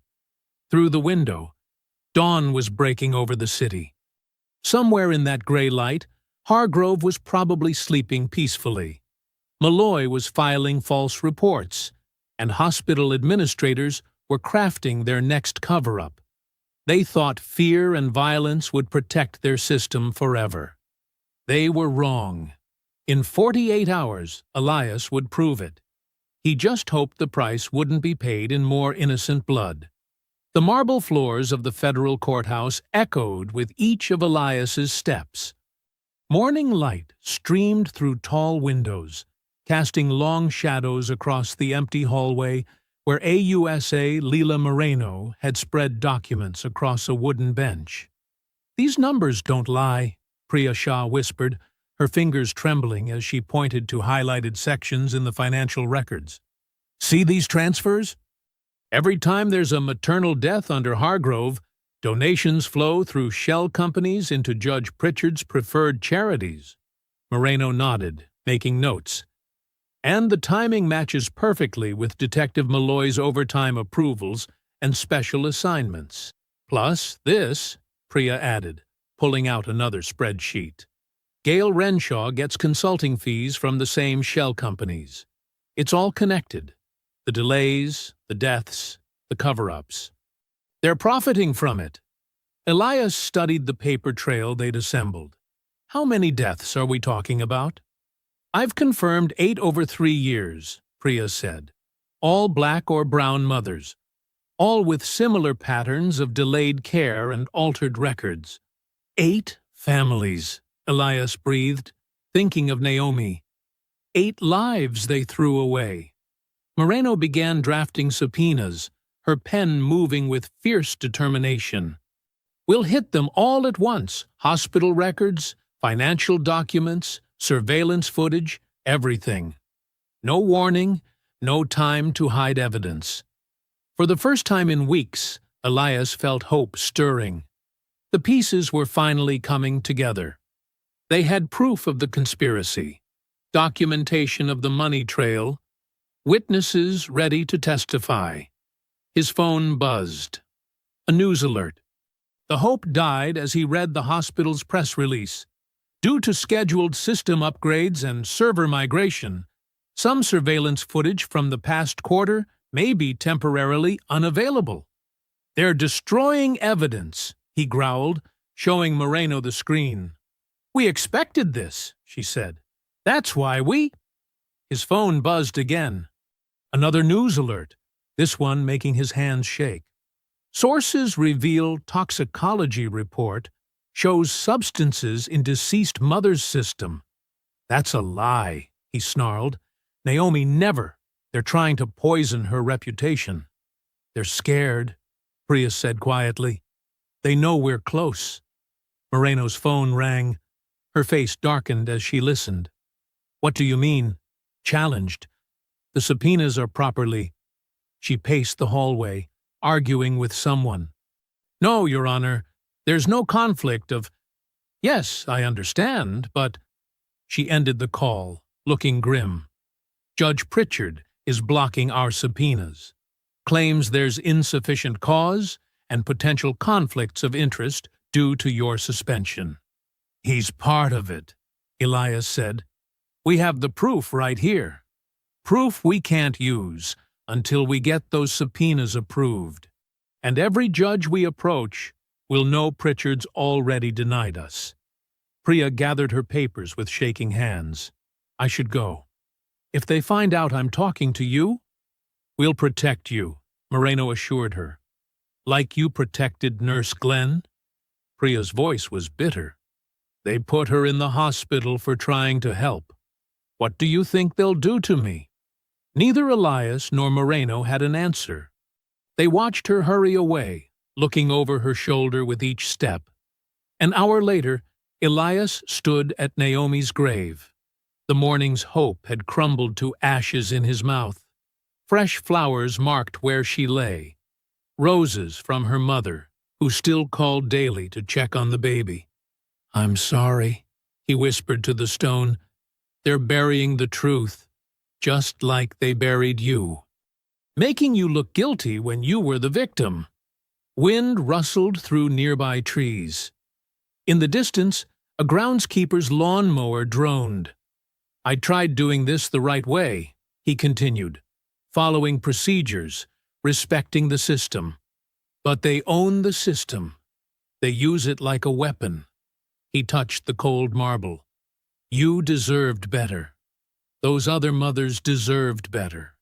Through the window, dawn was breaking over the city. Somewhere in that gray light, Hargrove was probably sleeping peacefully. Malloy was filing false reports, and hospital administrators were crafting their next cover-up. They thought fear and violence would protect their system forever. They were wrong. In 48 hours, Elias would prove it. He just hoped the price wouldn't be paid in more innocent blood. The marble floors of the federal courthouse echoed with each of Elias's steps. Morning light streamed through tall windows, casting long shadows across the empty hallway where AUSA Leila Moreno had spread documents across a wooden bench. These numbers don't lie, Priya Shah whispered, her fingers trembling as she pointed to highlighted sections in the financial records. See these transfers? Every time there's a maternal death under Hargrove, donations flow through shell companies into Judge Pritchard's preferred charities. Moreno nodded, making notes. And the timing matches perfectly with Detective Malloy's overtime approvals and special assignments. Plus this, Priya added, pulling out another spreadsheet. Gail Renshaw gets consulting fees from the same shell companies. It's all connected. The delays, the deaths, the cover-ups. They're profiting from it. Elias studied the paper trail they'd assembled. How many deaths are we talking about? I've confirmed 8 over 3 years, Priya said. All black or brown mothers. All with similar patterns of delayed care and altered records. 8 families, Elias breathed, thinking of Naomi. 8 lives they threw away. Moreno began drafting subpoenas, her pen moving with fierce determination. "We'll hit them all at once. Hospital records, financial documents, surveillance footage, everything. No warning, no time to hide evidence." For the first time in weeks, Elias felt hope stirring. The pieces were finally coming together. They had proof of the conspiracy, documentation of the money trail, witnesses ready to testify. His phone buzzed. A news alert. The hope died as he read the hospital's press release. Due to scheduled system upgrades and server migration, some surveillance footage from the past quarter may be temporarily unavailable. "They're destroying evidence," he growled, showing Moreno the screen. "We expected this," she said. "That's why we—" His phone buzzed again. Another news alert, this one making his hands shake. "Sources reveal toxicology report shows substances in deceased mother's system." "That's a lie," he snarled. "Naomi never. They're trying to poison her reputation." "They're scared," Priya said quietly. "They know we're close." Moreno's phone rang. Her face darkened as she listened. "What do you mean?" Challenged. "The subpoenas are properly—" She paced the hallway, arguing with someone. "No, Your Honor, there's no conflict of—" "Yes, I understand, but—" She ended the call, looking grim. "Judge Pritchard is blocking our subpoenas. Claims there's insufficient cause and potential conflicts of interest due to your suspension." "He's part of it," Elias said. "We have the proof right here. Proof we can't use until we get those subpoenas approved. And every judge we approach will know Pritchard's already denied us." Priya gathered her papers with shaking hands. "I should go. If they find out I'm talking to you—" "We'll protect you," Moreno assured her. "Like you protected Nurse Glenn?" Priya's voice was bitter. "They put her in the hospital for trying to help. What do you think they'll do to me?" Neither Elias nor Moreno had an answer. They watched her hurry away, looking over her shoulder with each step. An hour later, Elias stood at Naomi's grave. The morning's hope had crumbled to ashes in his mouth. Fresh flowers marked where she lay. Roses from her mother, who still called daily to check on the baby. "I'm sorry," he whispered to the stone. "They're burying the truth, just like they buried you. Making you look guilty when you were the victim." Wind rustled through nearby trees. In the distance, a groundskeeper's lawnmower droned. "I tried doing this the right way," he continued, "following procedures, respecting the system. But they own the system. They use it like a weapon." He touched the cold marble. "You deserved better. Those other mothers deserved better.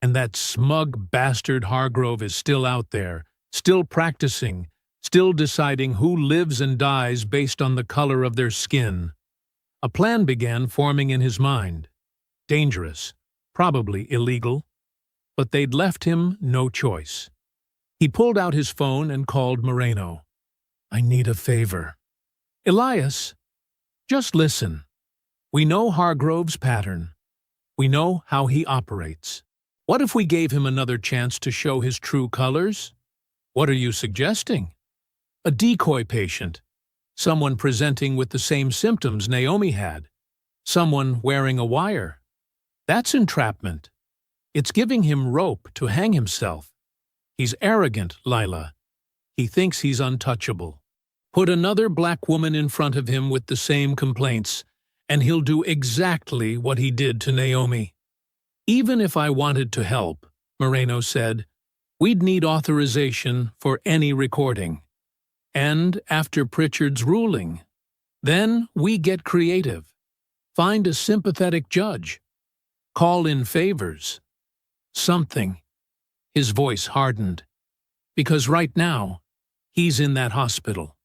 And that smug bastard Hargrove is still out there, still practicing, still deciding who lives and dies based on the color of their skin." A plan began forming in his mind. Dangerous, probably illegal, but they'd left him no choice. He pulled out his phone and called Moreno. "I need a favor." "Elias, just listen. We know Hargrove's pattern. We know how he operates. What if we gave him another chance to show his true colors?" "What are you suggesting?" "A decoy patient. Someone presenting with the same symptoms Naomi had. Someone wearing a wire. That's entrapment. It's giving him rope to hang himself. He's arrogant, Lila. He thinks he's untouchable. Put another black woman in front of him with the same complaints, and he'll do exactly what he did to Naomi." "Even if I wanted to help," Moreno said, "we'd need authorization for any recording. And after Pritchard's ruling, then we get creative. Find a sympathetic judge. Call in favors. Something." His voice hardened. "Because right now, he's in that hospital,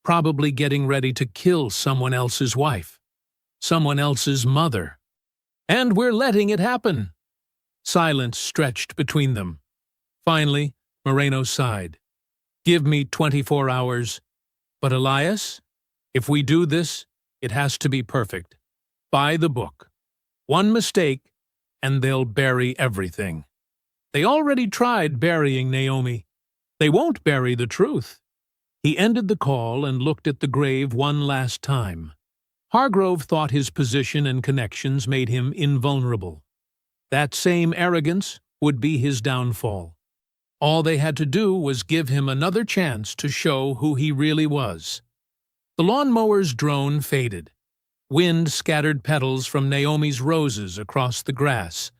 probably getting ready to kill someone else's wife, someone else's mother. And we're letting it happen." Silence stretched between them. Finally, Moreno sighed. "Give me 24 hours. But Elias, if we do this, it has to be perfect. By the book. One mistake, and they'll bury everything. They already tried burying Naomi. They won't bury the truth." He ended the call and looked at the grave one last time. Hargrove thought his position and connections made him invulnerable. That same arrogance would be his downfall. All they had to do was give him another chance to show who he really was. The lawnmower's drone faded. Wind scattered petals from Naomi's roses across the grass.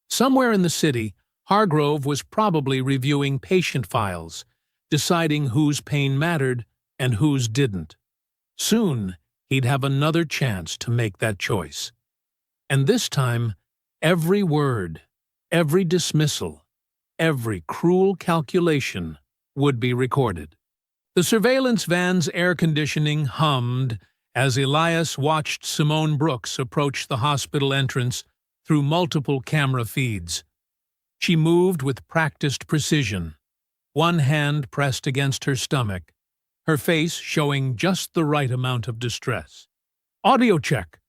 Somewhere in the city, Hargrove was probably reviewing patient files, deciding whose pain mattered and whose didn't. Soon, he'd have another chance to make that choice. And this time, every word, every dismissal, every cruel calculation would be recorded. The surveillance van's air conditioning hummed as Elias watched Simone Brooks approach the hospital entrance through multiple camera feeds. She moved with practiced precision, one hand pressed against her stomach, her face showing just the right amount of distress. "Audio check,"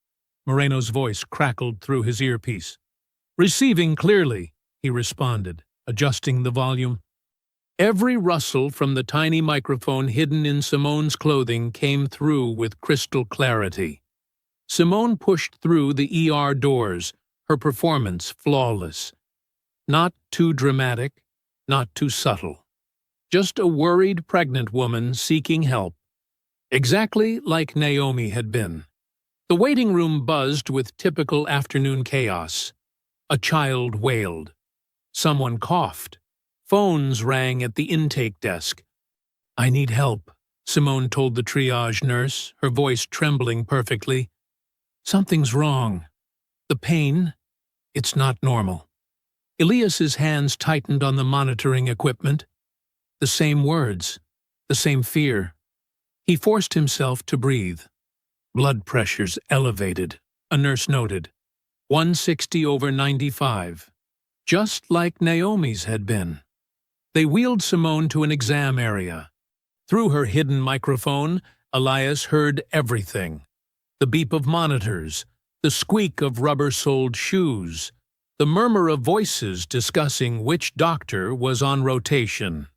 Moreno's voice crackled through his earpiece. "Receiving clearly," he responded, adjusting the volume. Every rustle from the tiny microphone hidden in Simone's clothing came through with crystal clarity. Simone pushed through the ER doors, her performance flawless. Not too dramatic, not too subtle. Just a worried pregnant woman seeking help. Exactly like Naomi had been. The waiting room buzzed with typical afternoon chaos. A child wailed. Someone coughed. Phones rang at the intake desk. "I need help," Simone told the triage nurse, her voice trembling perfectly. "Something's wrong. The pain, it's not normal." Elias's hands tightened on the monitoring equipment. The same words, the same fear. He forced himself to breathe. "Blood pressure's elevated," a nurse noted. 160/95. Just like Naomi's had been. They wheeled Simone to an exam area. Through her hidden microphone, Elias heard everything. The beep of monitors, the squeak of rubber-soled shoes, the murmur of voices discussing which doctor was on rotation.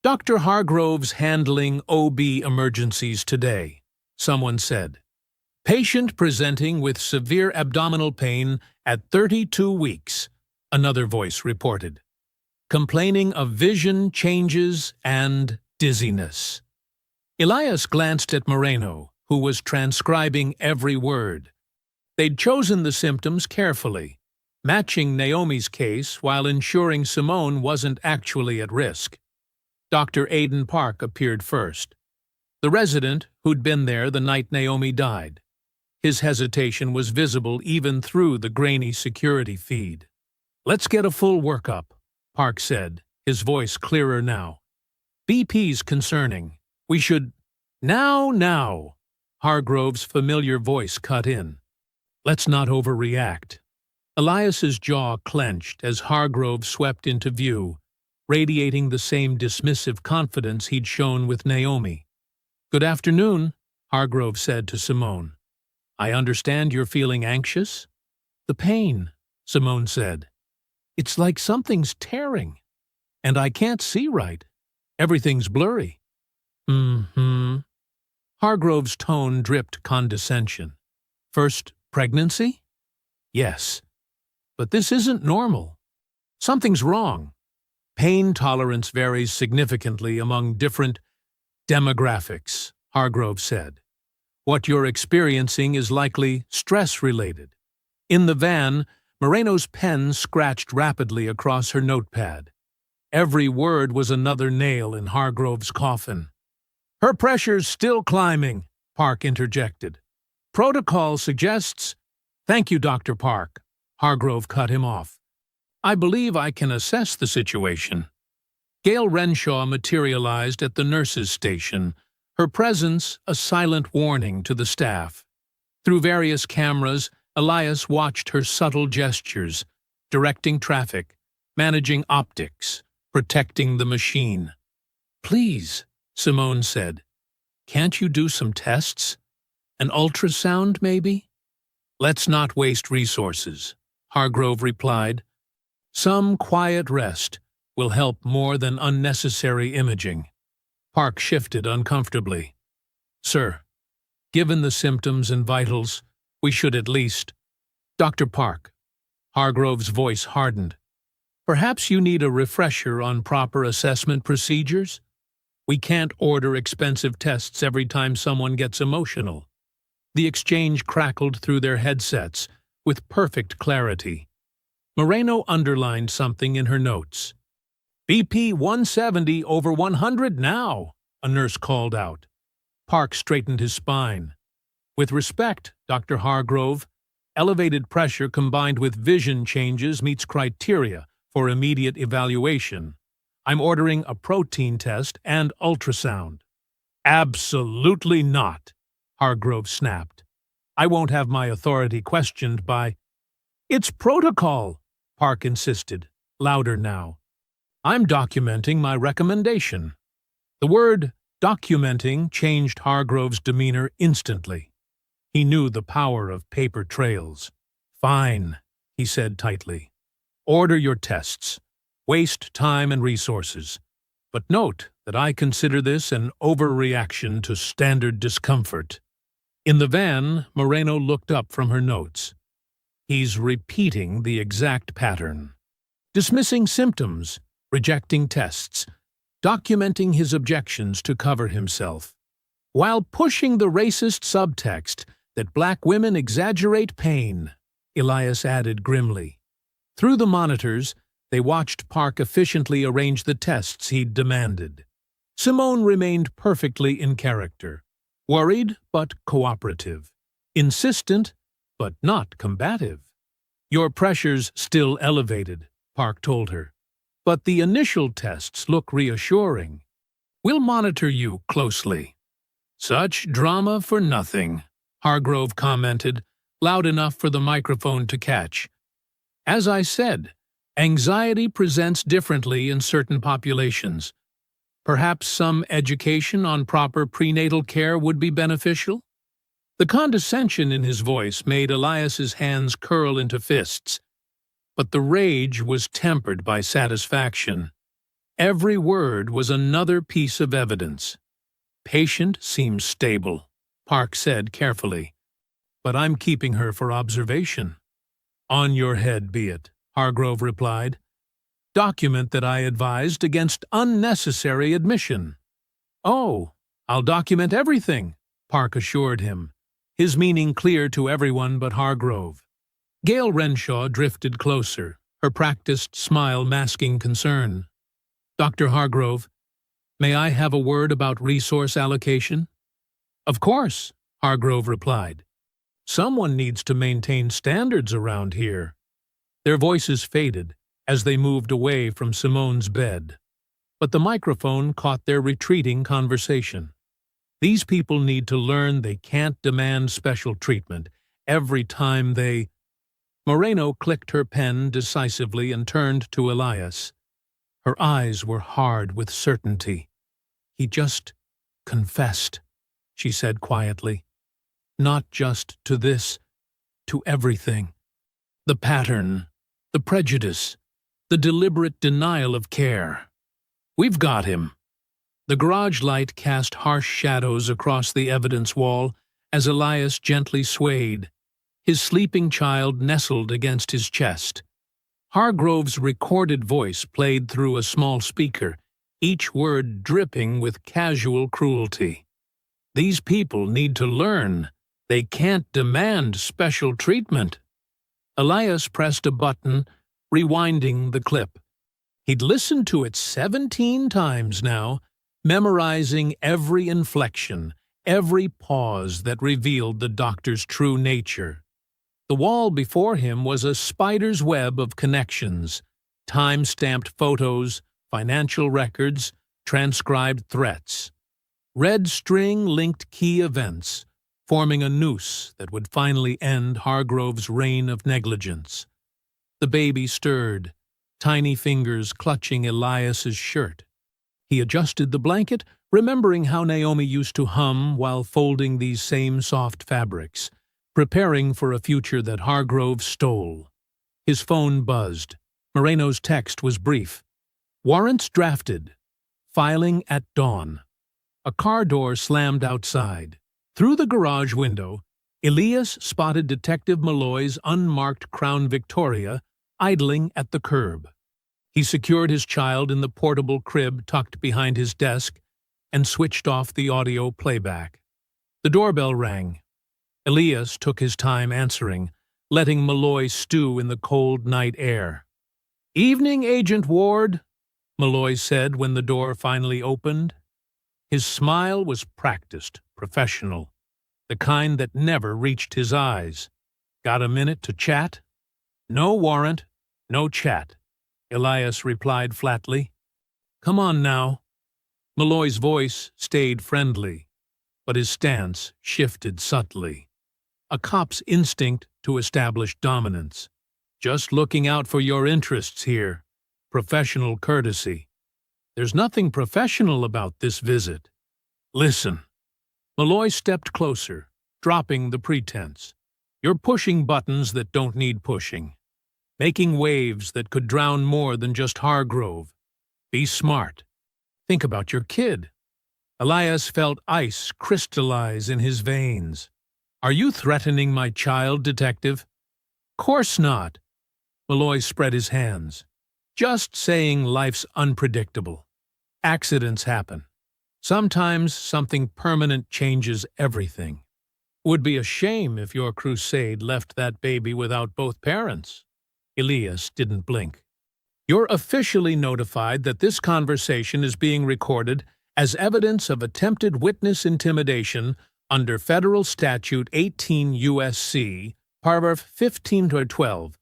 "Dr. Hargrove's handling OB emergencies today," someone said. "Patient presenting with severe abdominal pain at 32 weeks, another voice reported. Complaining of vision changes and dizziness. Elias glanced at Moreno, who was transcribing every word. They'd chosen the symptoms carefully, matching Naomi's case while ensuring Simone wasn't actually at risk. Dr. Aidan Park appeared first, the resident who'd been there the night Naomi died. His hesitation was visible even through the grainy security feed. "Let's get a full workup," Park said, his voice clearer now. "BP's concerning. We should—" Now, Hargrove's familiar voice cut in. "Let's not overreact." Elias's jaw clenched as Hargrove swept into view, radiating the same dismissive confidence he'd shown with Naomi. "Good afternoon," Hargrove said to Simone. "I understand you're feeling anxious?" "The pain," Simone said. "It's like something's tearing. And I can't see right. Everything's blurry." Hargrove's tone dripped condescension. "First pregnancy?" "Yes. But this isn't normal. Something's wrong. Pain tolerance varies significantly among different demographics," Hargrove said. "What you're experiencing is likely stress-related." In the van, Moreno's pen scratched rapidly across her notepad. Every word was another nail in Hargrove's coffin. "Her pressure's still climbing," Park interjected. "Protocol suggests—" "Thank you, Dr. Park," Hargrove cut him off. "I believe I can assess the situation." Gail Renshaw materialized at the nurses' station, her presence a silent warning to the staff. Through various cameras, Elias watched her subtle gestures, directing traffic, managing optics, protecting the machine. "Please," Simone said, "can't you do some tests? An ultrasound, maybe?" "Let's not waste resources," Hargrove replied. "Some quiet rest will help more than unnecessary imaging." Park shifted uncomfortably. "Sir, given the symptoms and vitals, we should at least—" "Dr. Park," Hargrove's voice hardened, "perhaps you need a refresher on proper assessment procedures? We can't order expensive tests every time someone gets emotional." The exchange crackled through their headsets with perfect clarity. Moreno underlined something in her notes. "BP 170 over 100 now," a nurse called out. Park straightened his spine. "With respect, Dr. Hargrove, elevated pressure combined with vision changes meets criteria for immediate evaluation. I'm ordering a protein test and ultrasound." "Absolutely not," Hargrove snapped. "I won't have my authority questioned by—" "It's protocol," Park insisted, louder now. "I'm documenting my recommendation." The word documenting changed Hargrove's demeanor instantly. He knew the power of paper trails. "Fine," he said tightly. "Order your tests. Waste time and resources. But note that I consider this an overreaction to standard discomfort." In the van, Moreno looked up from her notes. "He's repeating the exact pattern. Dismissing symptoms, rejecting tests, documenting his objections to cover himself, while pushing the racist subtext that black women exaggerate pain," Elias added grimly. Through the monitors, they watched Park efficiently arrange the tests he'd demanded. Simone remained perfectly in character, worried but cooperative, insistent but not combative. "Your pressure's still elevated," Park told her, "but the initial tests look reassuring. We'll monitor you closely." "Such drama for nothing," Hargrove commented, loud enough for the microphone to catch. "As I said, anxiety presents differently in certain populations. Perhaps some education on proper prenatal care would be beneficial?" The condescension in his voice made Elias's hands curl into fists, but the rage was tempered by satisfaction. Every word was another piece of evidence. "Patient seems stable," Park said carefully, "but I'm keeping her for observation." "On your head be it," Hargrove replied. "Document that I advised against unnecessary admission." "Oh, I'll document everything," Park assured him, his meaning clear to everyone but Hargrove. Gail Renshaw drifted closer, her practiced smile masking concern. "Dr. Hargrove, may I have a word about resource allocation?" "Of course," Hargrove replied. "Someone needs to maintain standards around here." Their voices faded as they moved away from Simone's bed, but the microphone caught their retreating conversation. "These people need to learn they can't demand special treatment every time they—" Moreno clicked her pen decisively and turned to Elias. Her eyes were hard with certainty. "He just confessed," she said quietly. "Not just to this, to everything. The pattern, the prejudice, the deliberate denial of care. We've got him." The garage light cast harsh shadows across the evidence wall as Elias gently swayed, his sleeping child nestled against his chest. Hargrove's recorded voice played through a small speaker, each word dripping with casual cruelty. "These people need to learn. They can't demand special treatment." Elias pressed a button, rewinding the clip. He'd listened to it 17 times now, memorizing every inflection, every pause that revealed the doctor's true nature. The wall before him was a spider's web of connections, time-stamped photos, financial records, transcribed threats. Red string linked key events, forming a noose that would finally end Hargrove's reign of negligence. The baby stirred, tiny fingers clutching Elias's shirt. He adjusted the blanket, remembering how Naomi used to hum while folding these same soft fabrics, preparing for a future that Hargrove stole. His phone buzzed. Moreno's text was brief. Warrants drafted. Filing at dawn. A car door slammed outside. Through the garage window, Elias spotted Detective Malloy's unmarked Crown Victoria idling at the curb. He secured his child in the portable crib tucked behind his desk and switched off the audio playback. The doorbell rang. Elias took his time answering, letting Malloy stew in the cold night air. "Evening, Agent Ward," Malloy said when the door finally opened. His smile was practiced, professional, the kind that never reached his eyes. "Got a minute to chat?" "No warrant, no chat," Elias replied flatly. "Come on now." Malloy's voice stayed friendly, but his stance shifted subtly. A cop's instinct to establish dominance. "Just looking out for your interests here. Professional courtesy." "There's nothing professional about this visit." "Listen." Malloy stepped closer, dropping the pretense. "You're pushing buttons that don't need pushing. Making waves that could drown more than just Hargrove. Be smart. Think about your kid." Elias felt ice crystallize in his veins. "Are you threatening my child, Detective?" "Course not." Malloy spread his hands. "Just saying life's unpredictable. Accidents happen. Sometimes something permanent changes everything. Would be a shame if your crusade left that baby without both parents." Elias didn't blink. "You're officially notified that this conversation is being recorded as evidence of attempted witness intimidation under Federal Statute 18 U.S.C., paragraph 15-12.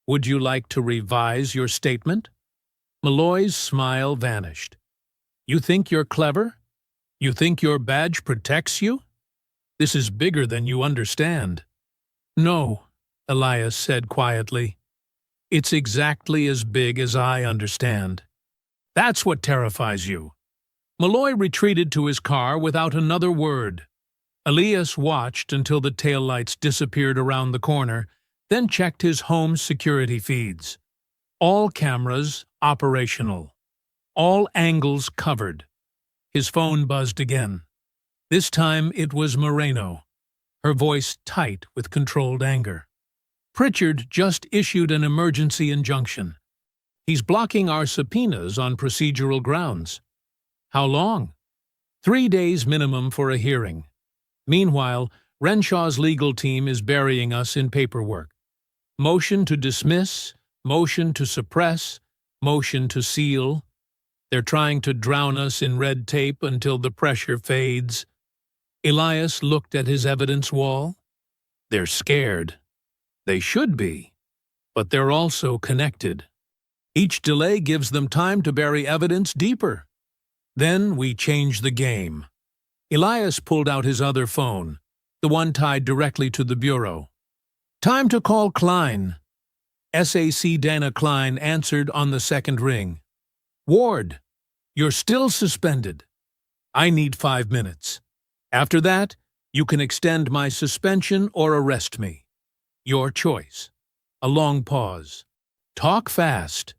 Would you like to revise your statement?" Malloy's smile vanished. "You think you're clever? You think your badge protects you? This is bigger than you understand." "No," Elias said quietly. "It's exactly as big as I understand." "That's what terrifies you." Malloy retreated to his car without another word. Elias watched until the taillights disappeared around the corner, then checked his home's security feeds. All cameras operational. All angles covered. His phone buzzed again. This time it was Moreno, her voice tight with controlled anger. "Pritchard just issued an emergency injunction. He's blocking our subpoenas on procedural grounds." "How long?" 3 days minimum for a hearing. Meanwhile, Renshaw's legal team is burying us in paperwork. Motion to dismiss, motion to suppress, motion to seal. They're trying to drown us in red tape until the pressure fades. Elias looked at his evidence wall. They're scared. They should be. But they're also connected. Each delay gives them time to bury evidence deeper. Then we change the game. Elias pulled out his other phone, the one tied directly to the bureau. "Time to call Klein." SAC Dana Klein answered on the second ring. "Ward, you're still suspended. I need 5 minutes. After that, you can extend my suspension or arrest me. Your choice." A long pause. "Talk fast."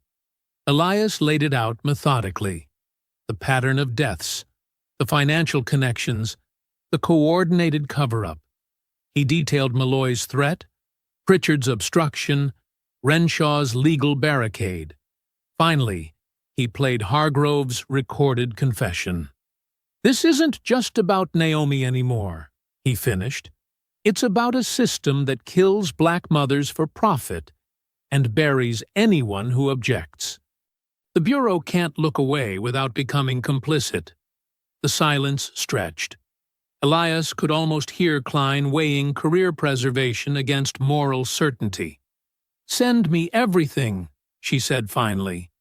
Elias laid it out methodically. The pattern of deaths, the financial connections, the coordinated cover-up. He detailed Malloy's threat, Pritchard's obstruction, Renshaw's legal barricade. Finally, he played Hargrove's recorded confession. "This isn't just about Naomi anymore," he finished. "It's about a system that kills black mothers for profit and buries anyone who objects. The Bureau can't look away without becoming complicit." The silence stretched. Elias could almost hear Klein weighing career preservation against moral certainty. "Send me everything," she said finally.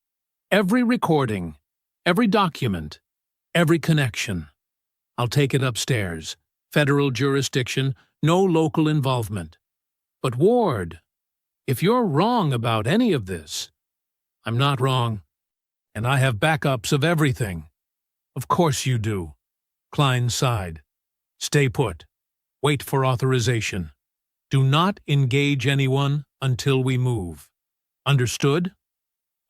"Every recording, every document, every connection. I'll take it upstairs. Federal jurisdiction, no local involvement." "But Ward..." If you're wrong about any of this, I'm not wrong, and I have backups of everything. Of course you do. Klein sighed. Stay put. Wait for authorization. Do not engage anyone until we move. Understood?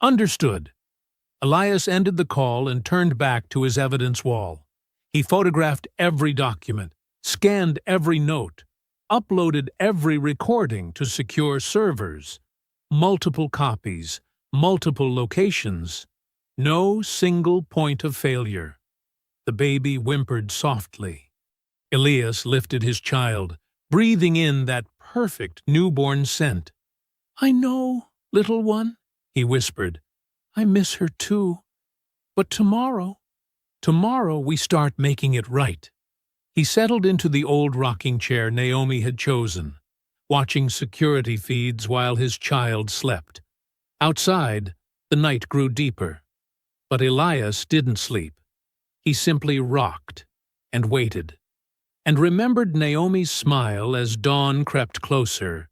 Understood. Elias ended the call and turned back to his evidence wall. He photographed every document, scanned every note, uploaded every recording to secure servers. Multiple copies, multiple locations. No single point of failure. The baby whimpered softly. Elias lifted his child, breathing in that perfect newborn scent. "I know, little one," he whispered. "I miss her too. But tomorrow we start making it right." He settled into the old rocking chair Naomi had chosen, watching security feeds while his child slept. Outside, the night grew deeper. But Elias didn't sleep. He simply rocked and waited, and remembered Naomi's smile as dawn crept closer.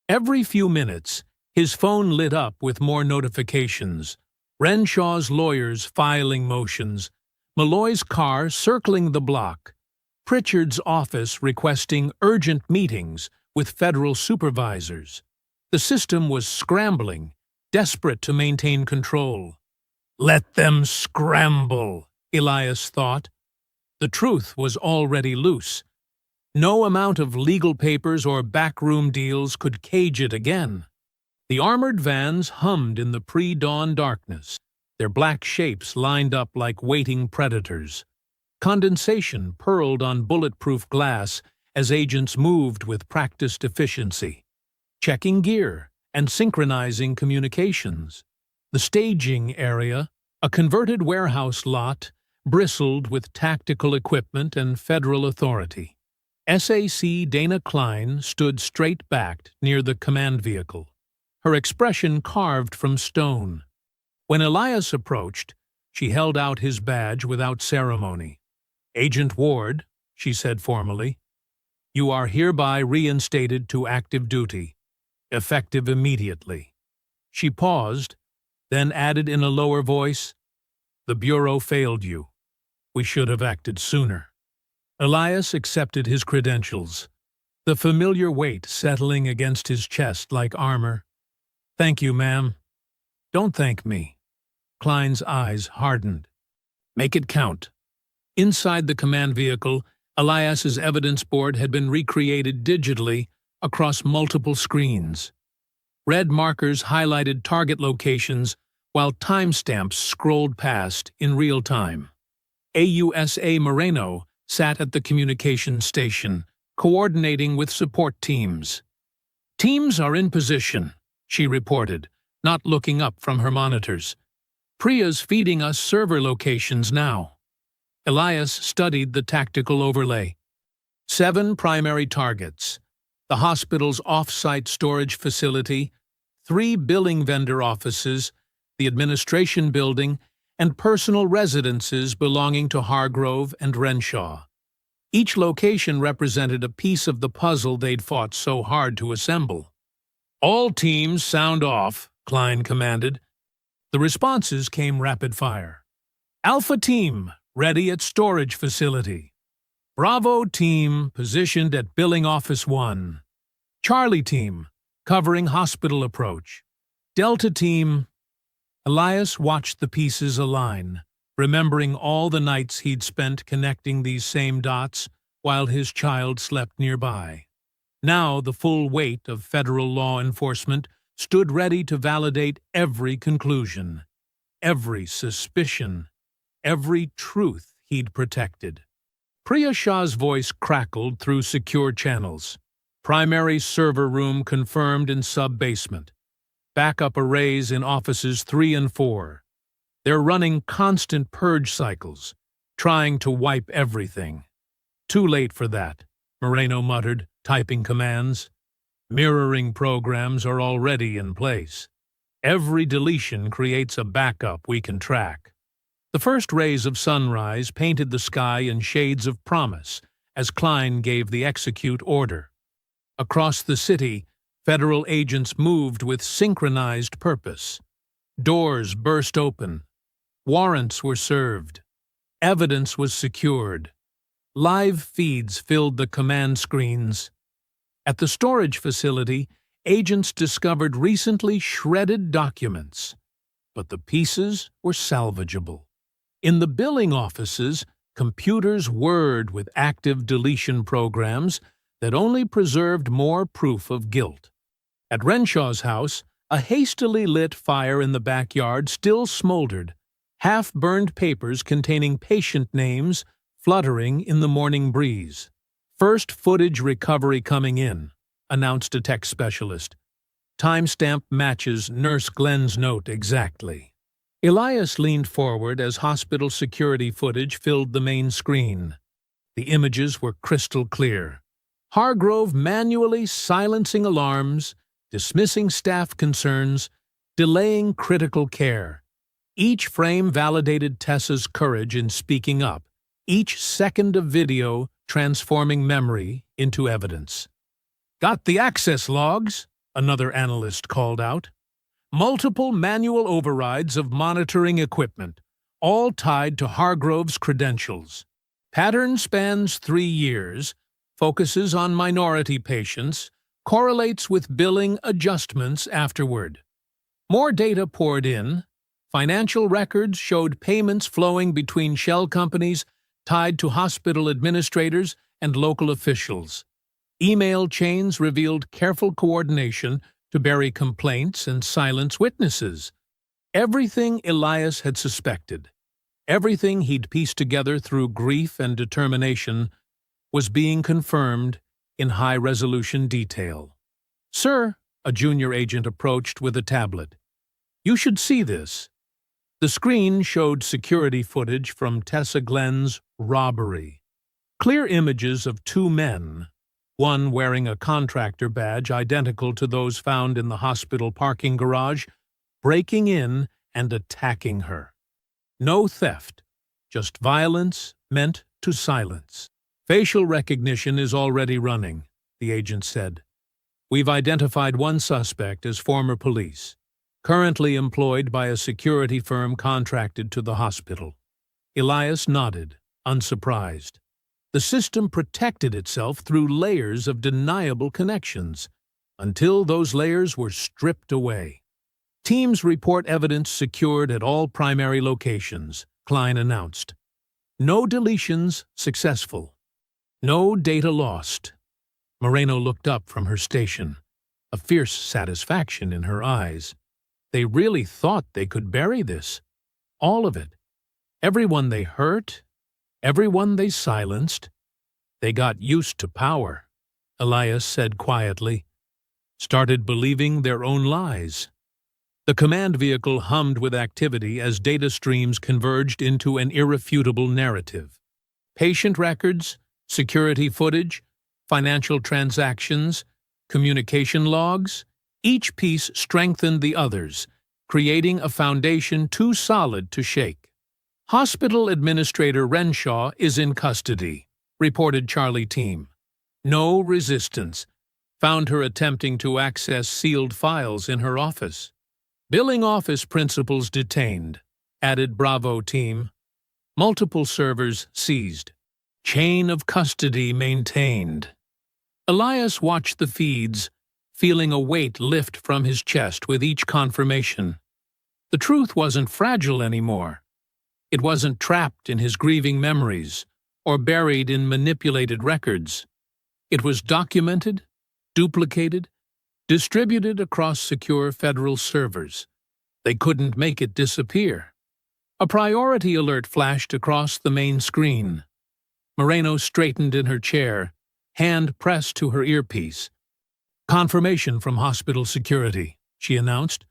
Every few minutes, his phone lit up with more notifications. Renshaw's lawyers filing motions, Malloy's car circling the block, Pritchard's office requesting urgent meetings with federal supervisors. The system was scrambling, desperate to maintain control. Let them scramble, Elias thought. The truth was already loose. No amount of legal papers or backroom deals could cage it again. The armored vans hummed in the pre-dawn darkness, their black shapes lined up like waiting predators. Condensation purled on bulletproof glass as agents moved with practiced efficiency, checking gear and synchronizing communications. The staging area, a converted warehouse lot, bristled with tactical equipment and federal authority. SAC Dana Klein stood straight-backed near the command vehicle, her expression carved from stone. When Elias approached, she held out his badge without ceremony. "Agent Ward," she said formally, "you are hereby reinstated to active duty, effective immediately." She paused, then added in a lower voice, "The Bureau failed you. We should have acted sooner." Elias accepted his credentials, the familiar weight settling against his chest like armor. "Thank you, ma'am." "Don't thank me." Klein's eyes hardened. "Make it count." Inside the command vehicle, Elias's evidence board had been recreated digitally across multiple screens. Red markers highlighted target locations while timestamps scrolled past in real time. AUSA Moreno sat at the communications station, coordinating with support teams. "Teams are in position," she reported, not looking up from her monitors. "Priya's feeding us server locations now." Elias studied the tactical overlay. 7 primary targets: the hospital's off-site storage facility, 3 billing vendor offices, the administration building, and personal residences belonging to Hargrove and Renshaw. Each location represented a piece of the puzzle they'd fought so hard to assemble. "All teams sound off," Klein commanded. The responses came rapid fire. "Alpha Team, ready at storage facility. Bravo Team, positioned at Billing Office 1. Charlie Team, covering hospital approach. Delta Team." Elias watched the pieces align, remembering all the nights he'd spent connecting these same dots while his child slept nearby. Now the full weight of federal law enforcement stood ready to validate every conclusion, every suspicion, every truth he'd protected. Priya Shah's voice crackled through secure channels. Primary server room confirmed in sub-basement. Backup arrays in offices 3 and 4. They're running constant purge cycles, trying to wipe everything. "Too late for that," Moreno muttered, typing commands. "Mirroring programs are already in place. Every deletion creates a backup we can track." The first rays of sunrise painted the sky in shades of promise as Klein gave the execute order. Across the city, Federal agents moved with synchronized purpose. Doors burst open. Warrants were served. Evidence was secured. Live feeds filled the command screens. At the storage facility, agents discovered recently shredded documents, but the pieces were salvageable. In the billing offices, computers whirred with active deletion programs that only preserved more proof of guilt. At Renshaw's house, a hastily lit fire in the backyard still smoldered, half-burned papers containing patient names fluttering in the morning breeze. "First footage recovery coming in," announced a tech specialist. "Timestamp matches Nurse Glenn's note exactly." Elias leaned forward as hospital security footage filled the main screen. The images were crystal clear. Hargrove manually silencing alarms, dismissing staff concerns, delaying critical care. Each frame validated Tessa's courage in speaking up, each second of video transforming memory into evidence. "Got the access logs?" another analyst called out. Multiple manual overrides of monitoring equipment, all tied to Hargrove's credentials. Pattern spans 3 years, focuses on minority patients, correlates with billing adjustments afterward. More data poured in. Financial records showed payments flowing between shell companies tied to hospital administrators and local officials. Email chains revealed careful coordination to bury complaints and silence witnesses. Everything Elias had suspected, everything he'd pieced together through grief and determination, was being confirmed in high-resolution detail. "Sir," a junior agent approached with a tablet. "You should see this." The screen showed security footage from Tessa Glenn's robbery. Clear images of 2 men, one wearing a contractor badge identical to those found in the hospital parking garage, breaking in and attacking her. No theft, just violence meant to silence. "Facial recognition is already running," the agent said. "We've identified one suspect as former police, currently employed by a security firm contracted to the hospital." Elias nodded, unsurprised. The system protected itself through layers of deniable connections, until those layers were stripped away. "Teams report evidence secured at all primary locations," Klein announced. "No deletions successful. No data lost." Moreno looked up from her station, a fierce satisfaction in her eyes. They really thought they could bury this. All of it. Everyone they hurt, everyone they silenced. They got used to power, Elias said quietly. Started believing their own lies. The command vehicle hummed with activity as data streams converged into an irrefutable narrative. Patient records, security footage, financial transactions, communication logs, each piece strengthened the others, creating a foundation too solid to shake. "Hospital Administrator Renshaw is in custody," reported Charlie Team. "No resistance. Found her attempting to access sealed files in her office." "Billing office principals detained," added Bravo Team. "Multiple servers seized. Chain of custody maintained." Elias watched the feeds, feeling a weight lift from his chest with each confirmation. The truth wasn't fragile anymore. It wasn't trapped in his grieving memories or buried in manipulated records. It was documented, duplicated, distributed across secure federal servers. They couldn't make it disappear. A priority alert flashed across the main screen. Moreno straightened in her chair, hand pressed to her earpiece. "Confirmation from hospital security," she announced.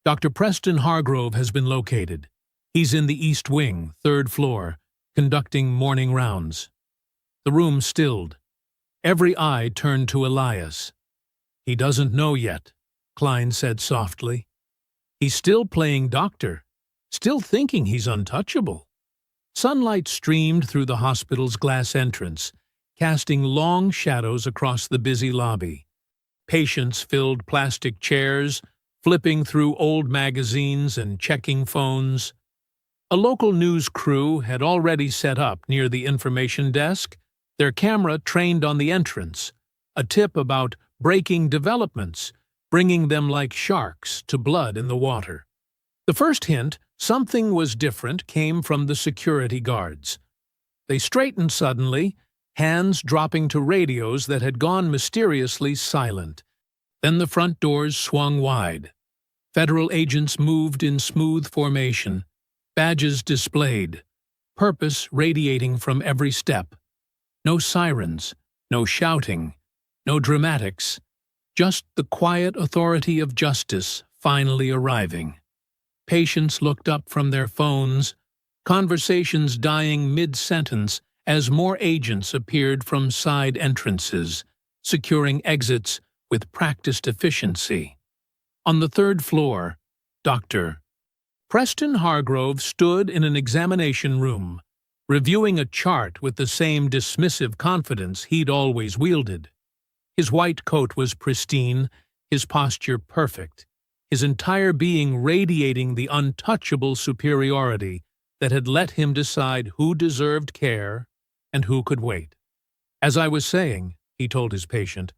"Dr. Preston Hargrove has been located. He's in the East Wing, 3rd floor, conducting morning rounds." The room stilled. Every eye turned to Elias. "He doesn't know yet," Klein said softly. "He's still playing doctor, still thinking he's untouchable." Sunlight streamed through the hospital's glass entrance, casting long shadows across the busy lobby. Patients filled plastic chairs, flipping through old magazines and checking phones. A local news crew had already set up near the information desk, their camera trained on the entrance, a tip about breaking developments, bringing them like sharks to blood in the water. The first hint something was different came from the security guards. They straightened suddenly, hands dropping to radios that had gone mysteriously silent. Then the front doors swung wide. Federal agents moved in smooth formation, badges displayed, purpose radiating from every step. No sirens, no shouting, no dramatics, just the quiet authority of justice finally arriving. Patients looked up from their phones, conversations dying mid-sentence as more agents appeared from side entrances, securing exits with practiced efficiency. On the third floor, Dr. Preston Hargrove stood in an examination room, reviewing a chart with the same dismissive confidence he'd always wielded. His white coat was pristine, his posture perfect, his entire being radiating the untouchable superiority that had let him decide who deserved care and who could wait. As I was saying, he told his patient,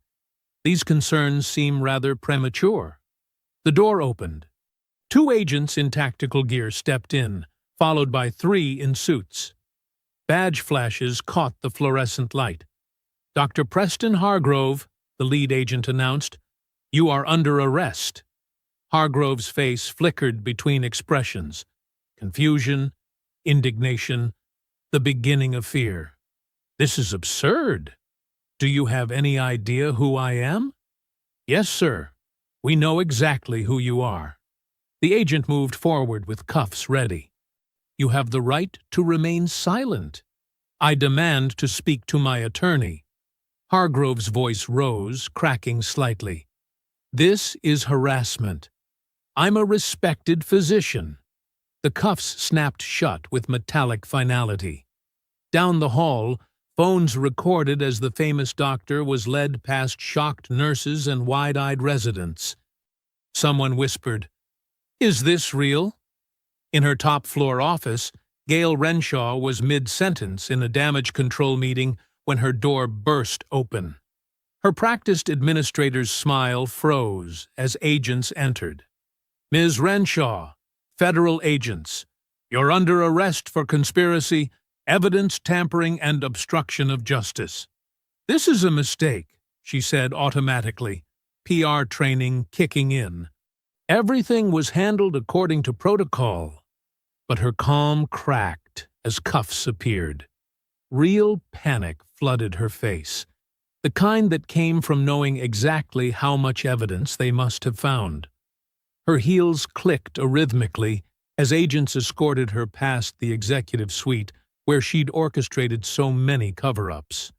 these concerns seem rather premature. The door opened. 2 agents in tactical gear stepped in, followed by 3 in suits. Badge flashes caught the fluorescent light. Dr. Preston Hargrove, the lead agent announced, you are under arrest. Hargrove's face flickered between expressions, confusion, indignation, the beginning of fear. This is absurd. Do you have any idea who I am? Yes, sir. We know exactly who you are. The agent moved forward with cuffs ready. You have the right to remain silent. I demand to speak to my attorney. Hargrove's voice rose, cracking slightly. This is harassment. I'm a respected physician. The cuffs snapped shut with metallic finality. Down the hall, phones recorded as the famous doctor was led past shocked nurses and wide-eyed residents. Someone whispered, "Is this real?" In her top-floor office, Gail Renshaw was mid-sentence in a damage control meeting when her door burst open. Her practiced administrator's smile froze as agents entered. "Ms. Renshaw, federal agents, you're under arrest for conspiracy, evidence tampering, and obstruction of justice." "This is a mistake," she said automatically, PR training kicking in. Everything was handled according to protocol, but her calm cracked as cuffs appeared. Real panic flooded her face, the kind that came from knowing exactly how much evidence they must have found. Her heels clicked arrhythmically as agents escorted her past the executive suite where she'd orchestrated so many cover-ups.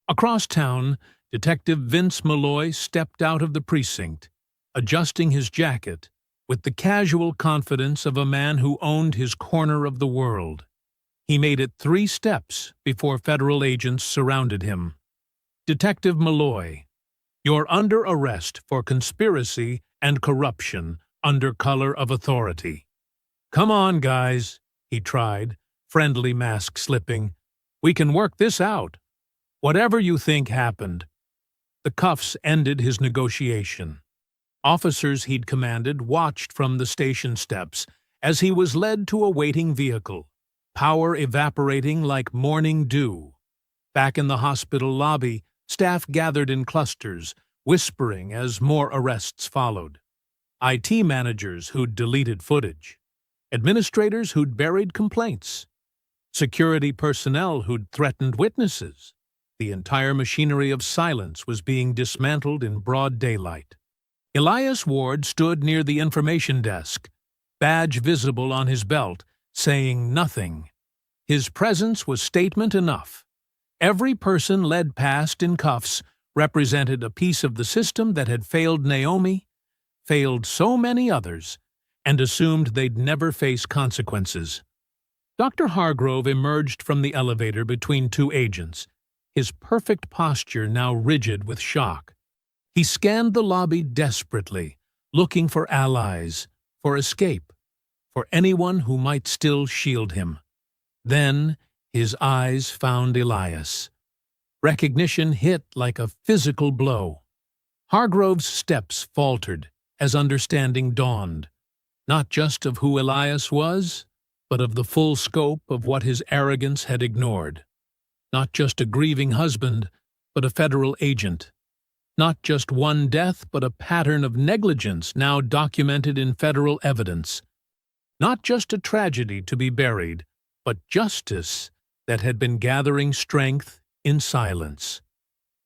Across town, Detective Vince Malloy stepped out of the precinct, adjusting his jacket with the casual confidence of a man who owned his corner of the world. He made it 3 steps before federal agents surrounded him. "Detective Malloy, you're under arrest for conspiracy and corruption under color of authority." "Come on, guys," he tried, friendly mask slipping. "We can work this out. Whatever you think happened." The cuffs ended his negotiation. Officers he'd commanded watched from the station steps as he was led to a waiting vehicle, power evaporating like morning dew. Back in the hospital lobby, staff gathered in clusters, whispering as more arrests followed. IT managers who'd deleted footage, administrators who'd buried complaints, security personnel who'd threatened witnesses. The entire machinery of silence was being dismantled in broad daylight. Elias Ward stood near the information desk, badge visible on his belt, saying nothing. His presence was statement enough. Every person led past in cuffs represented a piece of the system that had failed Naomi, failed so many others, and assumed they'd never face consequences. Dr. Hargrove emerged from the elevator between 2 agents, his perfect posture now rigid with shock. He scanned the lobby desperately, looking for allies, for escape, for anyone who might still shield him. Then his eyes found Elias. Recognition hit like a physical blow. Hargrove's steps faltered as understanding dawned, not just of who Elias was, but of the full scope of what his arrogance had ignored. Not just a grieving husband, but a federal agent. Not just one death, but a pattern of negligence now documented in federal evidence. Not just a tragedy to be buried, but justice that had been gathering strength in silence.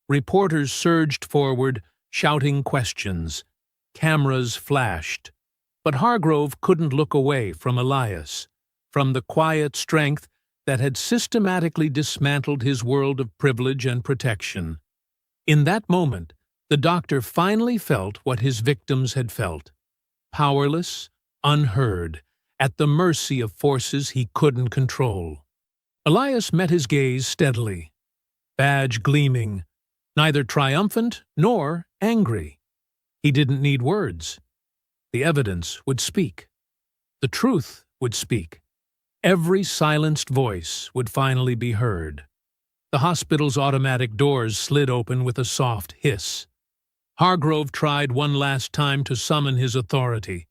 Reporters surged forward, shouting questions. Cameras flashed. But Hargrove couldn't look away from Elias, from the quiet strength that had systematically dismantled his world of privilege and protection. In that moment, the doctor finally felt what his victims had felt. Powerless, unheard, at the mercy of forces he couldn't control. Elias met his gaze steadily, badge gleaming, neither triumphant nor angry. He didn't need words. The evidence would speak. The truth would speak. Every silenced voice would finally be heard. The hospital's automatic doors slid open with a soft hiss. Hargrove tried one last time to summon his authority,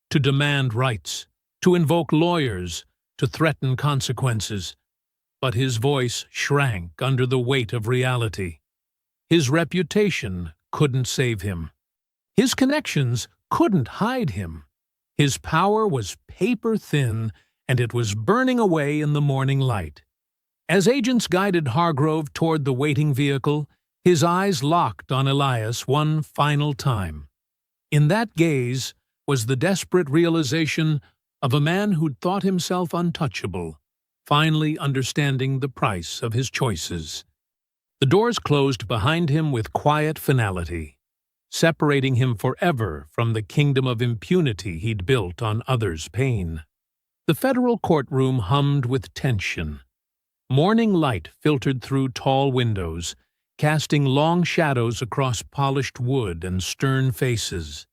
to demand rights, to invoke lawyers, to threaten consequences. But his voice shrank under the weight of reality. His reputation couldn't save him. His connections couldn't hide him. His power was paper-thin, and it was burning away in the morning light. As agents guided Hargrove toward the waiting vehicle, his eyes locked on Elias one final time. In that gaze was the desperate realization of a man who'd thought himself untouchable, finally understanding the price of his choices. The doors closed behind him with quiet finality, separating him forever from the kingdom of impunity he'd built on others' pain. The federal courtroom hummed with tension. Morning light filtered through tall windows, casting long shadows across polished wood and stern faces.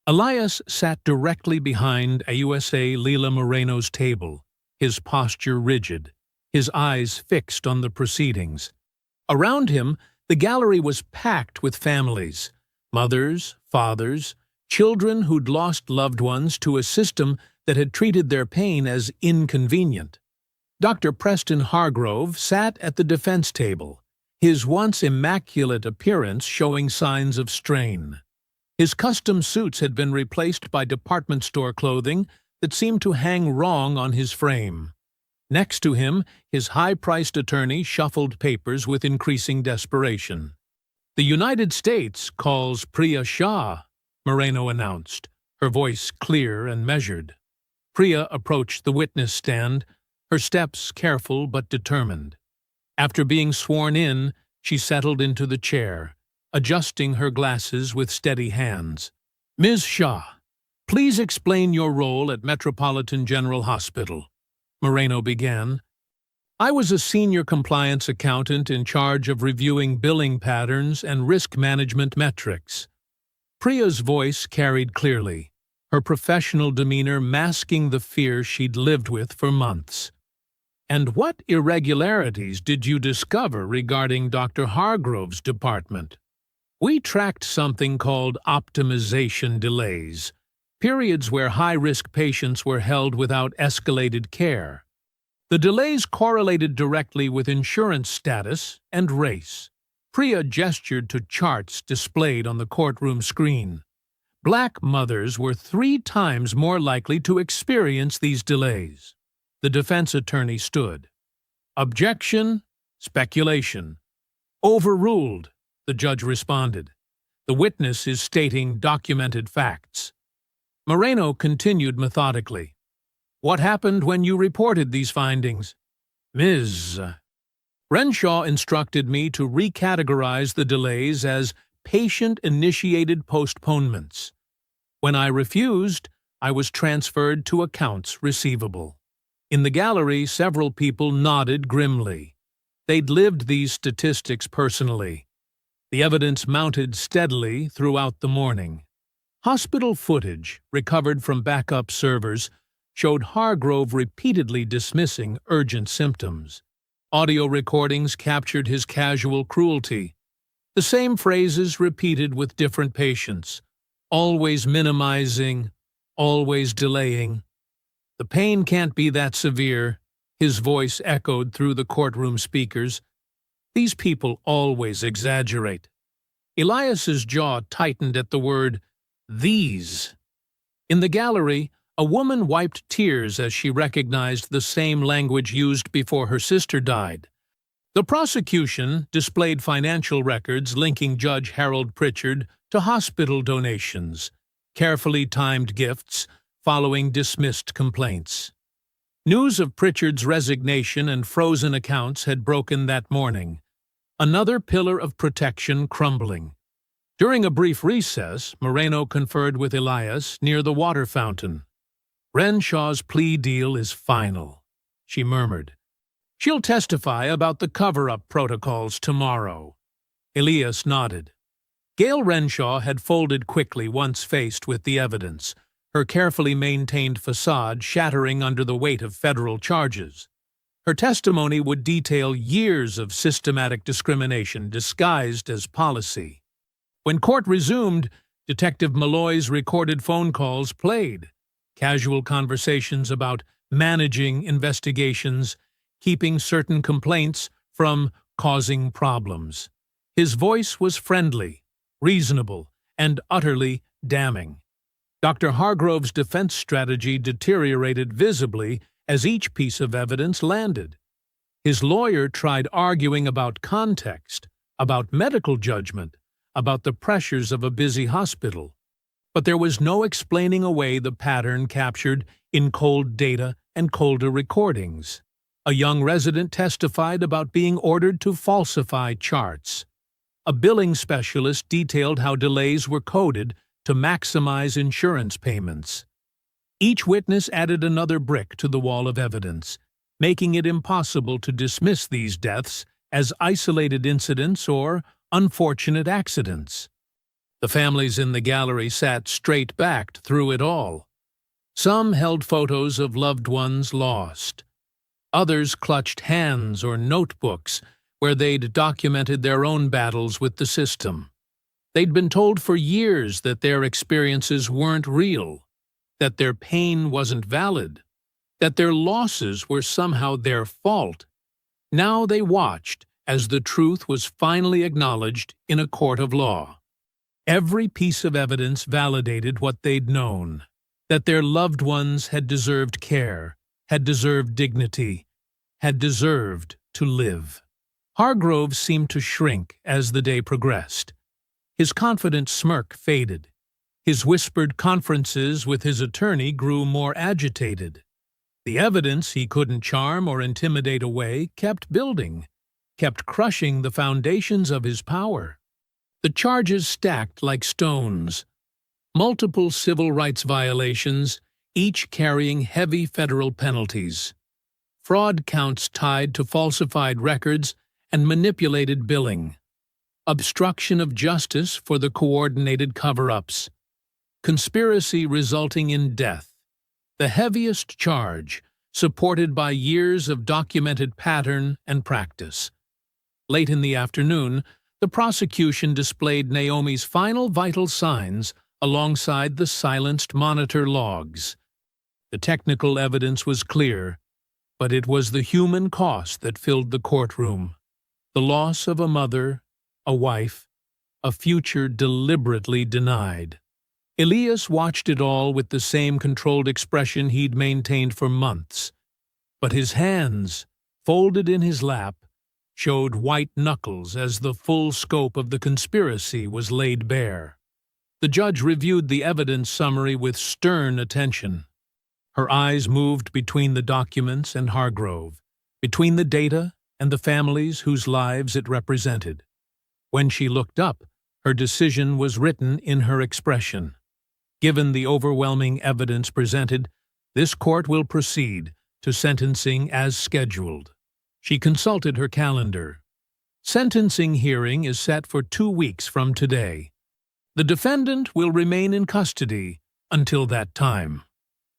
Elias sat directly behind AUSA Leila Moreno's table, his posture rigid, his eyes fixed on the proceedings. Around him, the gallery was packed with families, mothers, fathers, children who'd lost loved ones to a system that had treated their pain as inconvenient. Dr. Preston Hargrove sat at the defense table, his once immaculate appearance showing signs of strain. His custom suits had been replaced by department store clothing that seemed to hang wrong on his frame. Next to him, his high-priced attorney shuffled papers with increasing desperation. "The United States calls Priya Shah," Moreno announced, her voice clear and measured. Priya approached the witness stand, her steps careful but determined. After being sworn in, she settled into the chair, adjusting her glasses with steady hands. "Ms. Shah, please explain your role at Metropolitan General Hospital," Moreno began. "I was a senior compliance accountant in charge of reviewing billing patterns and risk management metrics." Priya's voice carried clearly, her professional demeanor masking the fear she'd lived with for months. "And what irregularities did you discover regarding Dr. Hargrove's department?" "We tracked something called optimization delays, periods where high-risk patients were held without escalated care. The delays correlated directly with insurance status and race." Priya gestured to charts displayed on the courtroom screen. Black mothers were 3 times more likely to experience these delays. The defense attorney stood. "Objection, speculation." "Overruled," the judge responded. "The witness is stating documented facts." Moreno continued methodically. "What happened when you reported these findings?" "Ms. Renshaw instructed me to recategorize the delays as patient-initiated postponements. When I refused, I was transferred to accounts receivable." In the gallery, several people nodded grimly. They'd lived these statistics personally. The evidence mounted steadily throughout the morning. Hospital footage, recovered from backup servers, showed Hargrove repeatedly dismissing urgent symptoms. Audio recordings captured his casual cruelty. The same phrases repeated with different patients, always minimizing, always delaying. "The pain can't be that severe," his voice echoed through the courtroom speakers. "These people always exaggerate." Elias's jaw tightened at the word "these." In the gallery, a woman wiped tears as she recognized the same language used before her sister died. The prosecution displayed financial records linking Judge Harold Pritchard to hospital donations, carefully timed gifts following dismissed complaints. News of Pritchard's resignation and frozen accounts had broken that morning, another pillar of protection crumbling. During a brief recess, Moreno conferred with Elias near the water fountain. "Renshaw's plea deal is final," she murmured. "She'll testify about the cover-up protocols tomorrow." Elias nodded. Gail Renshaw had folded quickly once faced with the evidence, her carefully maintained facade shattering under the weight of federal charges. Her testimony would detail years of systematic discrimination disguised as policy. When court resumed, Detective Malloy's recorded phone calls played, casual conversations about managing investigations, keeping certain complaints from causing problems. His voice was friendly, reasonable, and utterly damning. Dr. Hargrove's defense strategy deteriorated visibly as each piece of evidence landed. His lawyer tried arguing about context, about medical judgment, about the pressures of a busy hospital. But there was no explaining away the pattern captured in cold data and colder recordings. A young resident testified about being ordered to falsify charts. A billing specialist detailed how delays were coded to maximize insurance payments. Each witness added another brick to the wall of evidence, making it impossible to dismiss these deaths as isolated incidents or unfortunate accidents. The families in the gallery sat straight-backed through it all. Some held photos of loved ones lost. Others clutched hands or notebooks where they'd documented their own battles with the system. They'd been told for years that their experiences weren't real, that their pain wasn't valid, that their losses were somehow their fault. Now they watched as the truth was finally acknowledged in a court of law. Every piece of evidence validated what they'd known, that their loved ones had deserved care, had deserved dignity, had deserved to live. Hargrove seemed to shrink as the day progressed. His confident smirk faded. His whispered conferences with his attorney grew more agitated. The evidence he couldn't charm or intimidate away kept building, kept crushing the foundations of his power. The charges stacked like stones. Multiple civil rights violations, each carrying heavy federal penalties. Fraud counts tied to falsified records and manipulated billing. Obstruction of justice for the coordinated cover-ups. Conspiracy resulting in death. The heaviest charge, supported by years of documented pattern and practice. Late in the afternoon, the prosecution displayed Naomi's final vital signs alongside the silenced monitor logs. The technical evidence was clear, but it was the human cost that filled the courtroom. The loss of a mother, a wife, a future deliberately denied. Elias watched it all with the same controlled expression he'd maintained for months. But his hands, folded in his lap, showed white knuckles as the full scope of the conspiracy was laid bare. The judge reviewed the evidence summary with stern attention. Her eyes moved between the documents and Hargrove, between the data and the families whose lives it represented. When she looked up, her decision was written in her expression. Given the overwhelming evidence presented, this court will proceed to sentencing as scheduled. She consulted her calendar. Sentencing hearing is set for 2 weeks from today. The defendant will remain in custody until that time.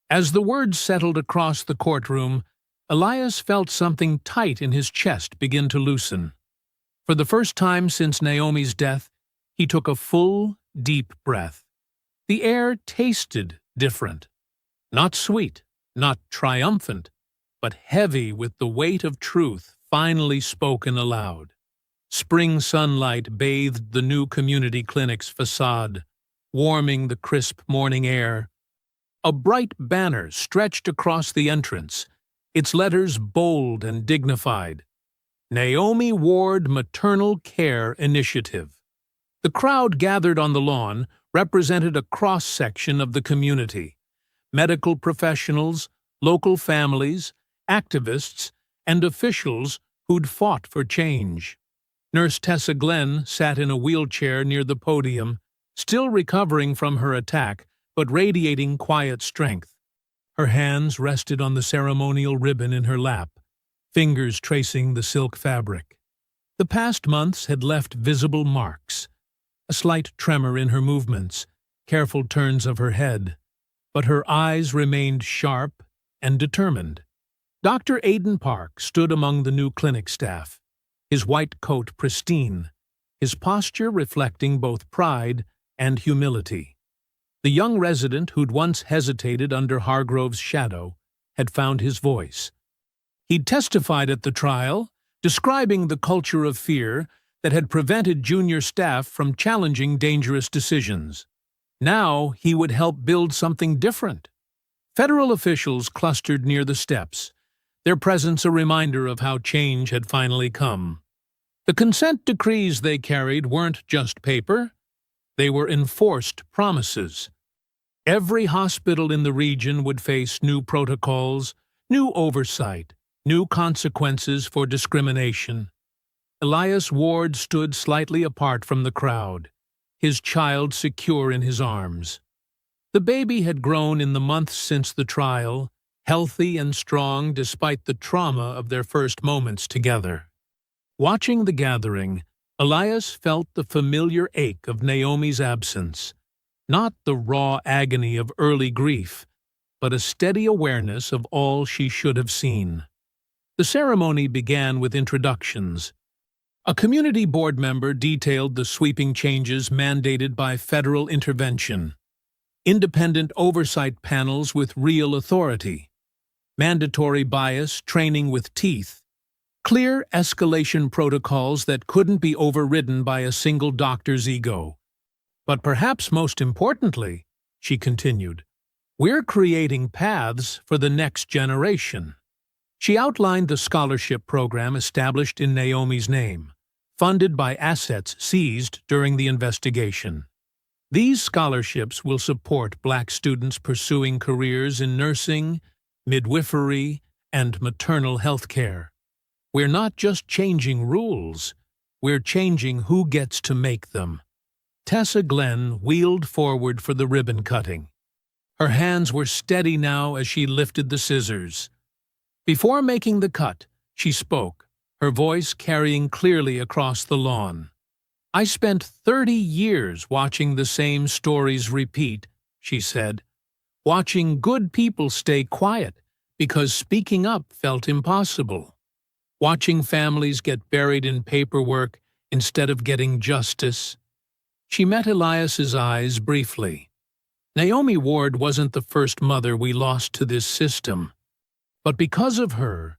As the words settled across the courtroom, Elias felt something tight in his chest begin to loosen. For the first time since Naomi's death, he took a full, deep breath. The air tasted different. Not sweet, not triumphant, but heavy with the weight of truth finally spoken aloud. Spring sunlight bathed the new community clinic's facade, warming the crisp morning air. A bright banner stretched across the entrance, its letters bold and dignified. Naomi Ward Maternal Care Initiative. The crowd gathered on the lawn represented a cross-section of the community: medical professionals, local families, activists, and officials who'd fought for change. Nurse Tessa Glenn sat in a wheelchair near the podium, still recovering from her attack, but radiating quiet strength. Her hands rested on the ceremonial ribbon in her lap, fingers tracing the silk fabric. The past months had left visible marks, a slight tremor in her movements, careful turns of her head, but her eyes remained sharp and determined. Dr. Aidan Park stood among the new clinic staff, his white coat pristine, his posture reflecting both pride and humility. The young resident who'd once hesitated under Hargrove's shadow had found his voice. He'd testified at the trial, describing the culture of fear that had prevented junior staff from challenging dangerous decisions. Now he would help build something different. Federal officials clustered near the steps, their presence a reminder of how change had finally come. The consent decrees they carried weren't just paper, they were enforced promises. Every hospital in the region would face new protocols, new oversight, new consequences for discrimination. Elias Ward stood slightly apart from the crowd, his child secure in his arms. The baby had grown in the months since the trial, healthy and strong despite the trauma of their first moments together. Watching the gathering, Elias felt the familiar ache of Naomi's absence, not the raw agony of early grief, but a steady awareness of all she should have seen. The ceremony began with introductions. A community board member detailed the sweeping changes mandated by federal intervention, independent oversight panels with real authority, mandatory bias training with teeth, clear escalation protocols that couldn't be overridden by a single doctor's ego. But perhaps most importantly, she continued, we're creating paths for the next generation. She outlined the scholarship program established in Naomi's name, funded by assets seized during the investigation. These scholarships will support Black students pursuing careers in nursing, midwifery, and maternal health care. We're not just changing rules, we're changing who gets to make them. Tessa Glenn wheeled forward for the ribbon cutting. Her hands were steady now as she lifted the scissors. Before making the cut, she spoke, her voice carrying clearly across the lawn. I spent 30 years watching the same stories repeat, she said, watching good people stay quiet because speaking up felt impossible, watching families get buried in paperwork instead of getting justice. She met Elias's eyes briefly. Naomi Ward wasn't the first mother we lost to this system, but because of her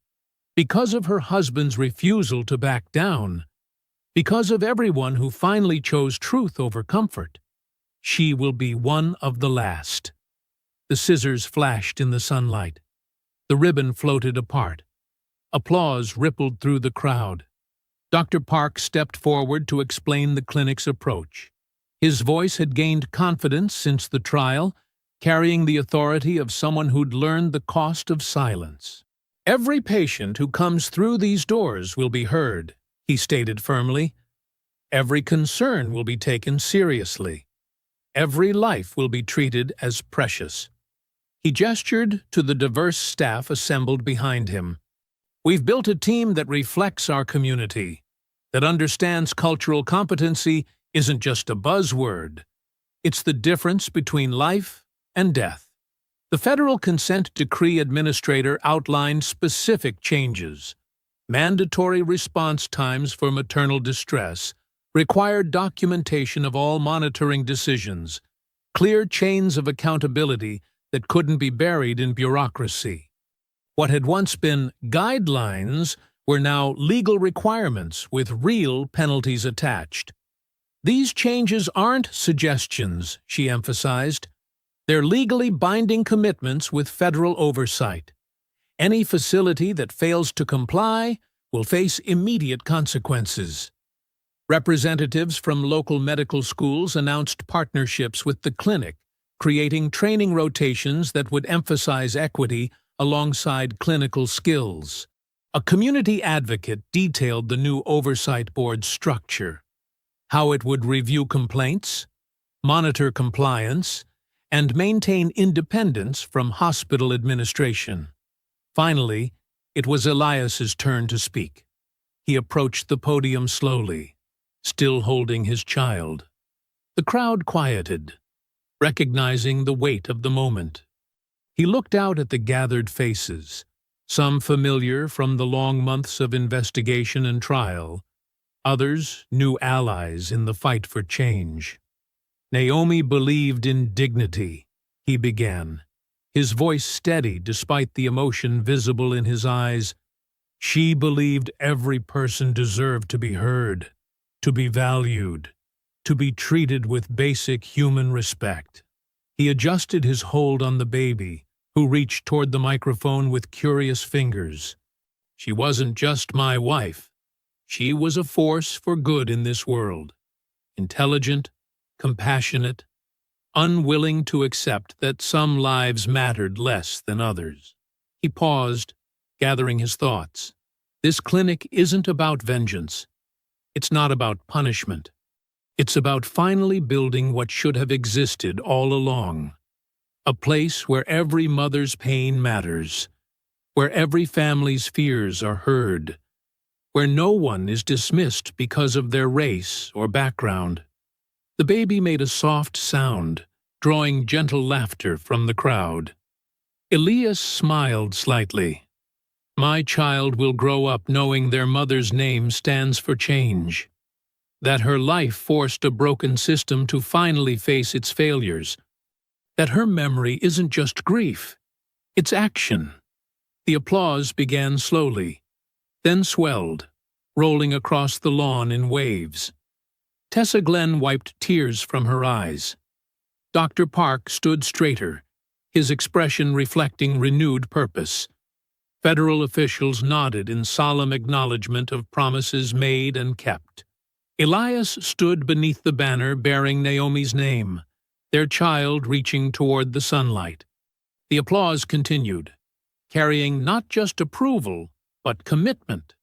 husband's refusal to back down, because of everyone who finally chose truth over comfort, she will be one of the last. The scissors flashed in the sunlight. The ribbon floated apart. Applause rippled through the crowd. Dr. Park stepped forward to explain the clinic's approach. His voice had gained confidence since the trial, carrying the authority of someone who'd learned the cost of silence. Every patient who comes through these doors will be heard, he stated firmly. Every concern will be taken seriously. Every life will be treated as precious. He gestured to the diverse staff assembled behind him. We've built a team that reflects our community. that understands cultural competency isn't just a buzzword. It's the difference between life and death. The Federal Consent Decree Administrator outlined specific changes. Mandatory response times for maternal distress, required documentation of all monitoring decisions, clear chains of accountability that couldn't be buried in bureaucracy. What had once been guidelines were now legal requirements with real penalties attached. These changes aren't suggestions, she emphasized. They're legally binding commitments with federal oversight. Any facility that fails to comply will face immediate consequences. Representatives from local medical schools announced partnerships with the clinic, creating training rotations that would emphasize equity alongside clinical skills. A community advocate detailed the new oversight board structure, how it would review complaints, monitor compliance, and maintain independence from hospital administration. Finally, it was Elias's turn to speak. He approached the podium slowly, still holding his child. The crowd quieted, recognizing the weight of the moment. He looked out at the gathered faces, some familiar from the long months of investigation and trial, others new allies in the fight for change. Naomi believed in dignity, he began, his voice steady despite the emotion visible in his eyes. She believed every person deserved to be heard, to be valued, to be treated with basic human respect. He adjusted his hold on the baby, who reached toward the microphone with curious fingers. She wasn't just my wife. She was a force for good in this world. Intelligent, compassionate, unwilling to accept that some lives mattered less than others. He paused, gathering his thoughts. This clinic isn't about vengeance. It's not about punishment. It's about finally building what should have existed all along. A place where every mother's pain matters, where every family's fears are heard, where no one is dismissed because of their race or background. The baby made a soft sound, drawing gentle laughter from the crowd. Elias smiled slightly. My child will grow up knowing their mother's name stands for change, that her life forced a broken system to finally face its failures, that her memory isn't just grief, it's action. The applause began slowly, then swelled, rolling across the lawn in waves. Tessa Glenn wiped tears from her eyes. Dr. Park stood straighter, his expression reflecting renewed purpose. Federal officials nodded in solemn acknowledgement of promises made and kept. Elias stood beneath the banner bearing Naomi's name, their child reaching toward the sunlight. The applause continued, carrying not just approval, but commitment,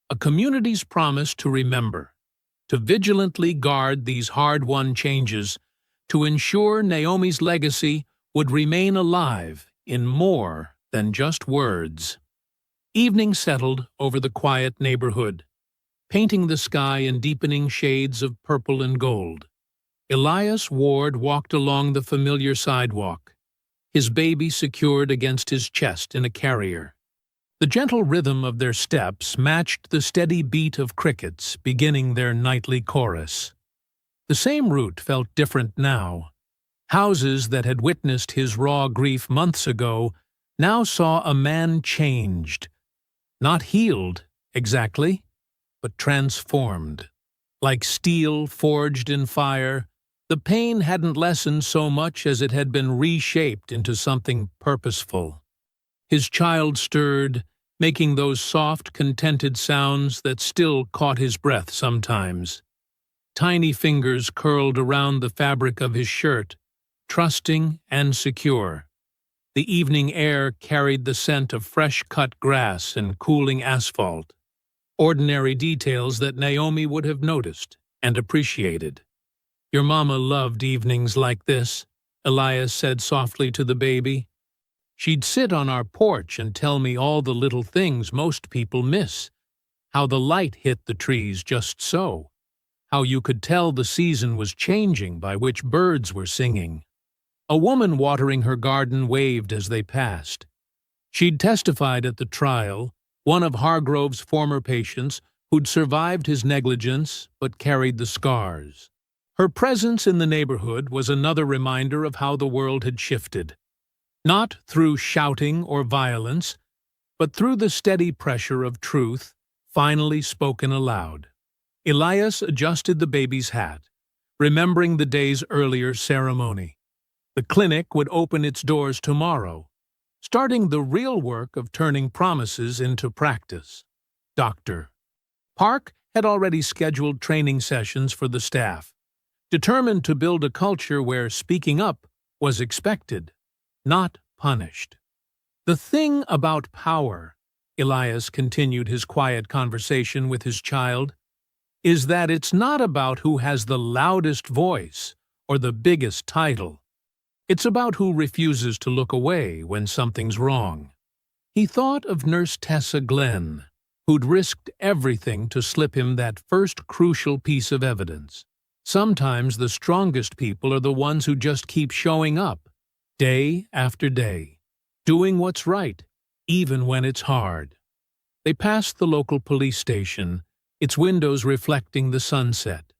a community's promise to remember, to vigilantly guard these hard-won changes, to ensure Naomi's legacy would remain alive in more than just words. Evening settled over the quiet neighborhood, painting the sky in deepening shades of purple and gold. Elias Ward walked along the familiar sidewalk, his baby secured against his chest in a carrier. The gentle rhythm of their steps matched the steady beat of crickets beginning their nightly chorus. The same route felt different now. Houses that had witnessed his raw grief months ago now saw a man changed, not healed, exactly, but transformed. Like steel forged in fire, the pain hadn't lessened so much as it had been reshaped into something purposeful. His child stirred, making those soft, contented sounds that still caught his breath sometimes. Tiny fingers curled around the fabric of his shirt, trusting and secure. The evening air carried the scent of fresh-cut grass and cooling asphalt, ordinary details that Naomi would have noticed and appreciated. Your mama loved evenings like this, Elias said softly to the baby. She'd sit on our porch and tell me all the little things most people miss, how the light hit the trees just so, how you could tell the season was changing by which birds were singing. A woman watering her garden waved as they passed. She'd testified at the trial, one of Hargrove's former patients who'd survived his negligence but carried the scars. Her presence in the neighborhood was another reminder of how the world had shifted. Not through shouting or violence, but through the steady pressure of truth, finally spoken aloud. Elias adjusted the baby's hat, remembering the day's earlier ceremony. The clinic would open its doors tomorrow, starting the real work of turning promises into practice. Dr. Park had already scheduled training sessions for the staff, determined to build a culture where speaking up was expected, not punished. The thing about power, Elias continued his quiet conversation with his child, is that it's not about who has the loudest voice or the biggest title. It's about who refuses to look away when something's wrong. He thought of Nurse Tessa Glenn, who'd risked everything to slip him that first crucial piece of evidence. Sometimes the strongest people are the ones who just keep showing up, day after day, doing what's right, even when it's hard. They passed the local police station, its windows reflecting the sunset.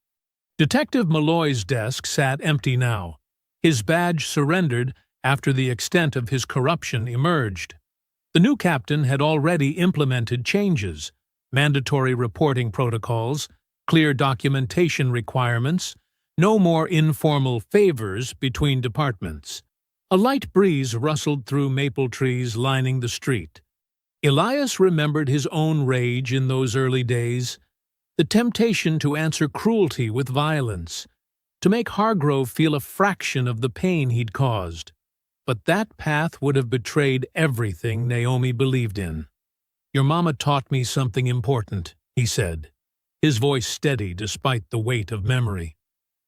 Detective Malloy's desk sat empty now. His badge surrendered after the extent of his corruption emerged. The new captain had already implemented changes, mandatory reporting protocols, clear documentation requirements, no more informal favors between departments. A light breeze rustled through maple trees lining the street. Elias remembered his own rage in those early days, the temptation to answer cruelty with violence, to make Hargrove feel a fraction of the pain he'd caused. But that path would have betrayed everything Naomi believed in. "Your mama taught me something important," he said, his voice steady despite the weight of memory.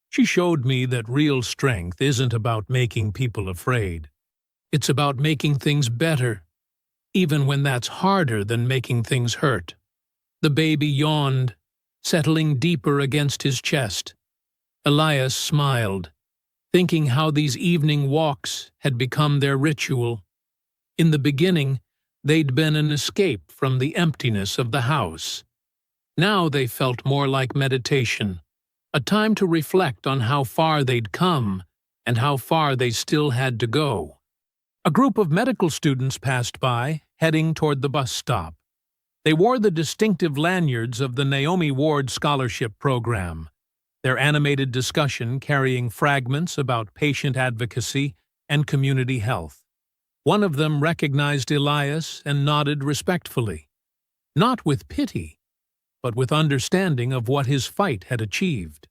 "She showed me that real strength isn't about making people afraid. It's about making things better, even when that's harder than making things hurt." The baby yawned, settling deeper against his chest. Elias smiled, thinking how these evening walks had become their ritual. In the beginning, they'd been an escape from the emptiness of the house. Now they felt more like meditation, a time to reflect on how far they'd come and how far they still had to go. A group of medical students passed by, heading toward the bus stop. They wore the distinctive lanyards of the Naomi Ward Scholarship Program, their animated discussion carrying fragments about patient advocacy and community health. One of them recognized Elias and nodded respectfully, not with pity, but with understanding of what his fight had achieved.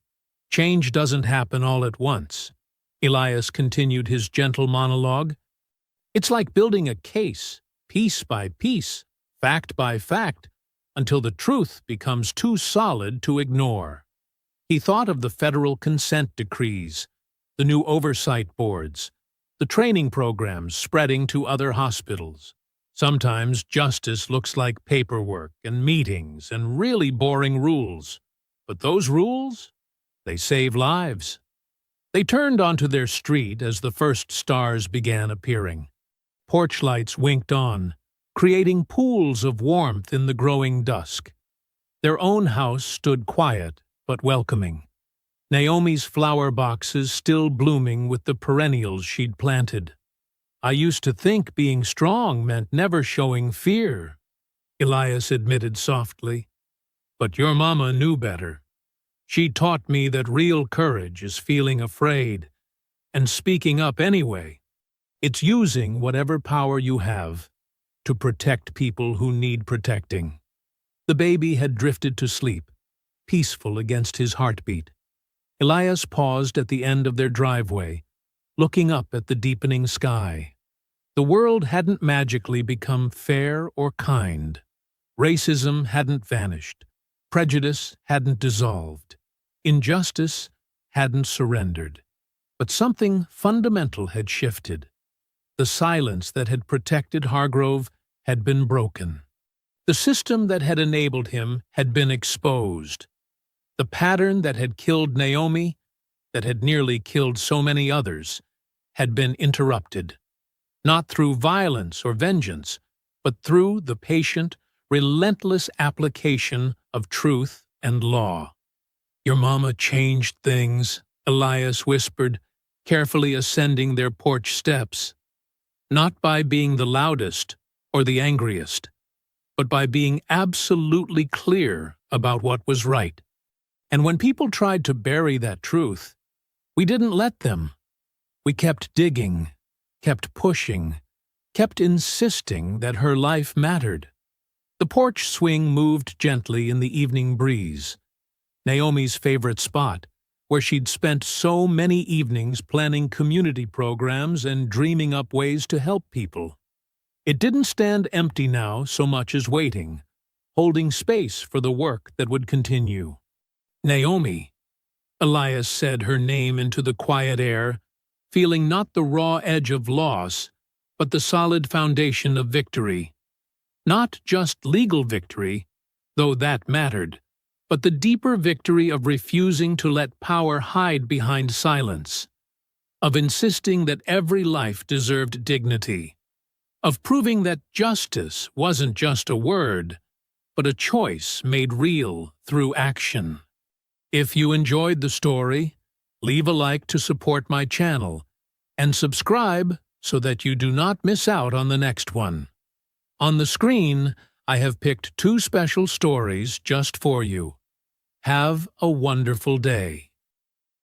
Change doesn't happen all at once. Elias continued his gentle monologue. It's like building a case, piece by piece, fact by fact, until the truth becomes too solid to ignore. He thought of the federal consent decrees, the new oversight boards, the training programs spreading to other hospitals. Sometimes justice looks like paperwork and meetings and really boring rules. But those rules, they save lives. They turned onto their street as the first stars began appearing. Porch lights winked on, creating pools of warmth in the growing dusk. Their own house stood quiet but welcoming. Naomi's flower boxes still blooming with the perennials she'd planted. "I used to think being strong meant never showing fear," Elias admitted softly. "But your mama knew better. She taught me that real courage is feeling afraid and speaking up anyway. It's using whatever power you have to protect people who need protecting." The baby had drifted to sleep, peaceful against his heartbeat. Elias paused at the end of their driveway, looking up at the deepening sky. The world hadn't magically become fair or kind. Racism hadn't vanished. Prejudice hadn't dissolved. Injustice hadn't surrendered. But something fundamental had shifted. The silence that had protected Hargrove had been broken. The system that had enabled him had been exposed. The pattern that had killed Naomi, that had nearly killed so many others, had been interrupted. Not through violence or vengeance, but through the patient, relentless application of truth and law. "Your mama changed things," Elias whispered, carefully ascending their porch steps. Not by being the loudest or the angriest, but by being absolutely clear about what was right. And when people tried to bury that truth, we didn't let them. We kept digging, kept pushing, kept insisting that her life mattered. The porch swing moved gently in the evening breeze. Naomi's favorite spot, where she'd spent so many evenings planning community programs and dreaming up ways to help people. It didn't stand empty now so much as waiting, holding space for the work that would continue. "Naomi," Elias said her name into the quiet air, feeling not the raw edge of loss, but the solid foundation of victory. Not just legal victory, though that mattered, but the deeper victory of refusing to let power hide behind silence, of insisting that every life deserved dignity, of proving that justice wasn't just a word, but a choice made real through action. If you enjoyed the story, leave a like to support my channel, and subscribe so that you do not miss out on the next one. On the screen, I have picked 2 special stories just for you. Have a wonderful day.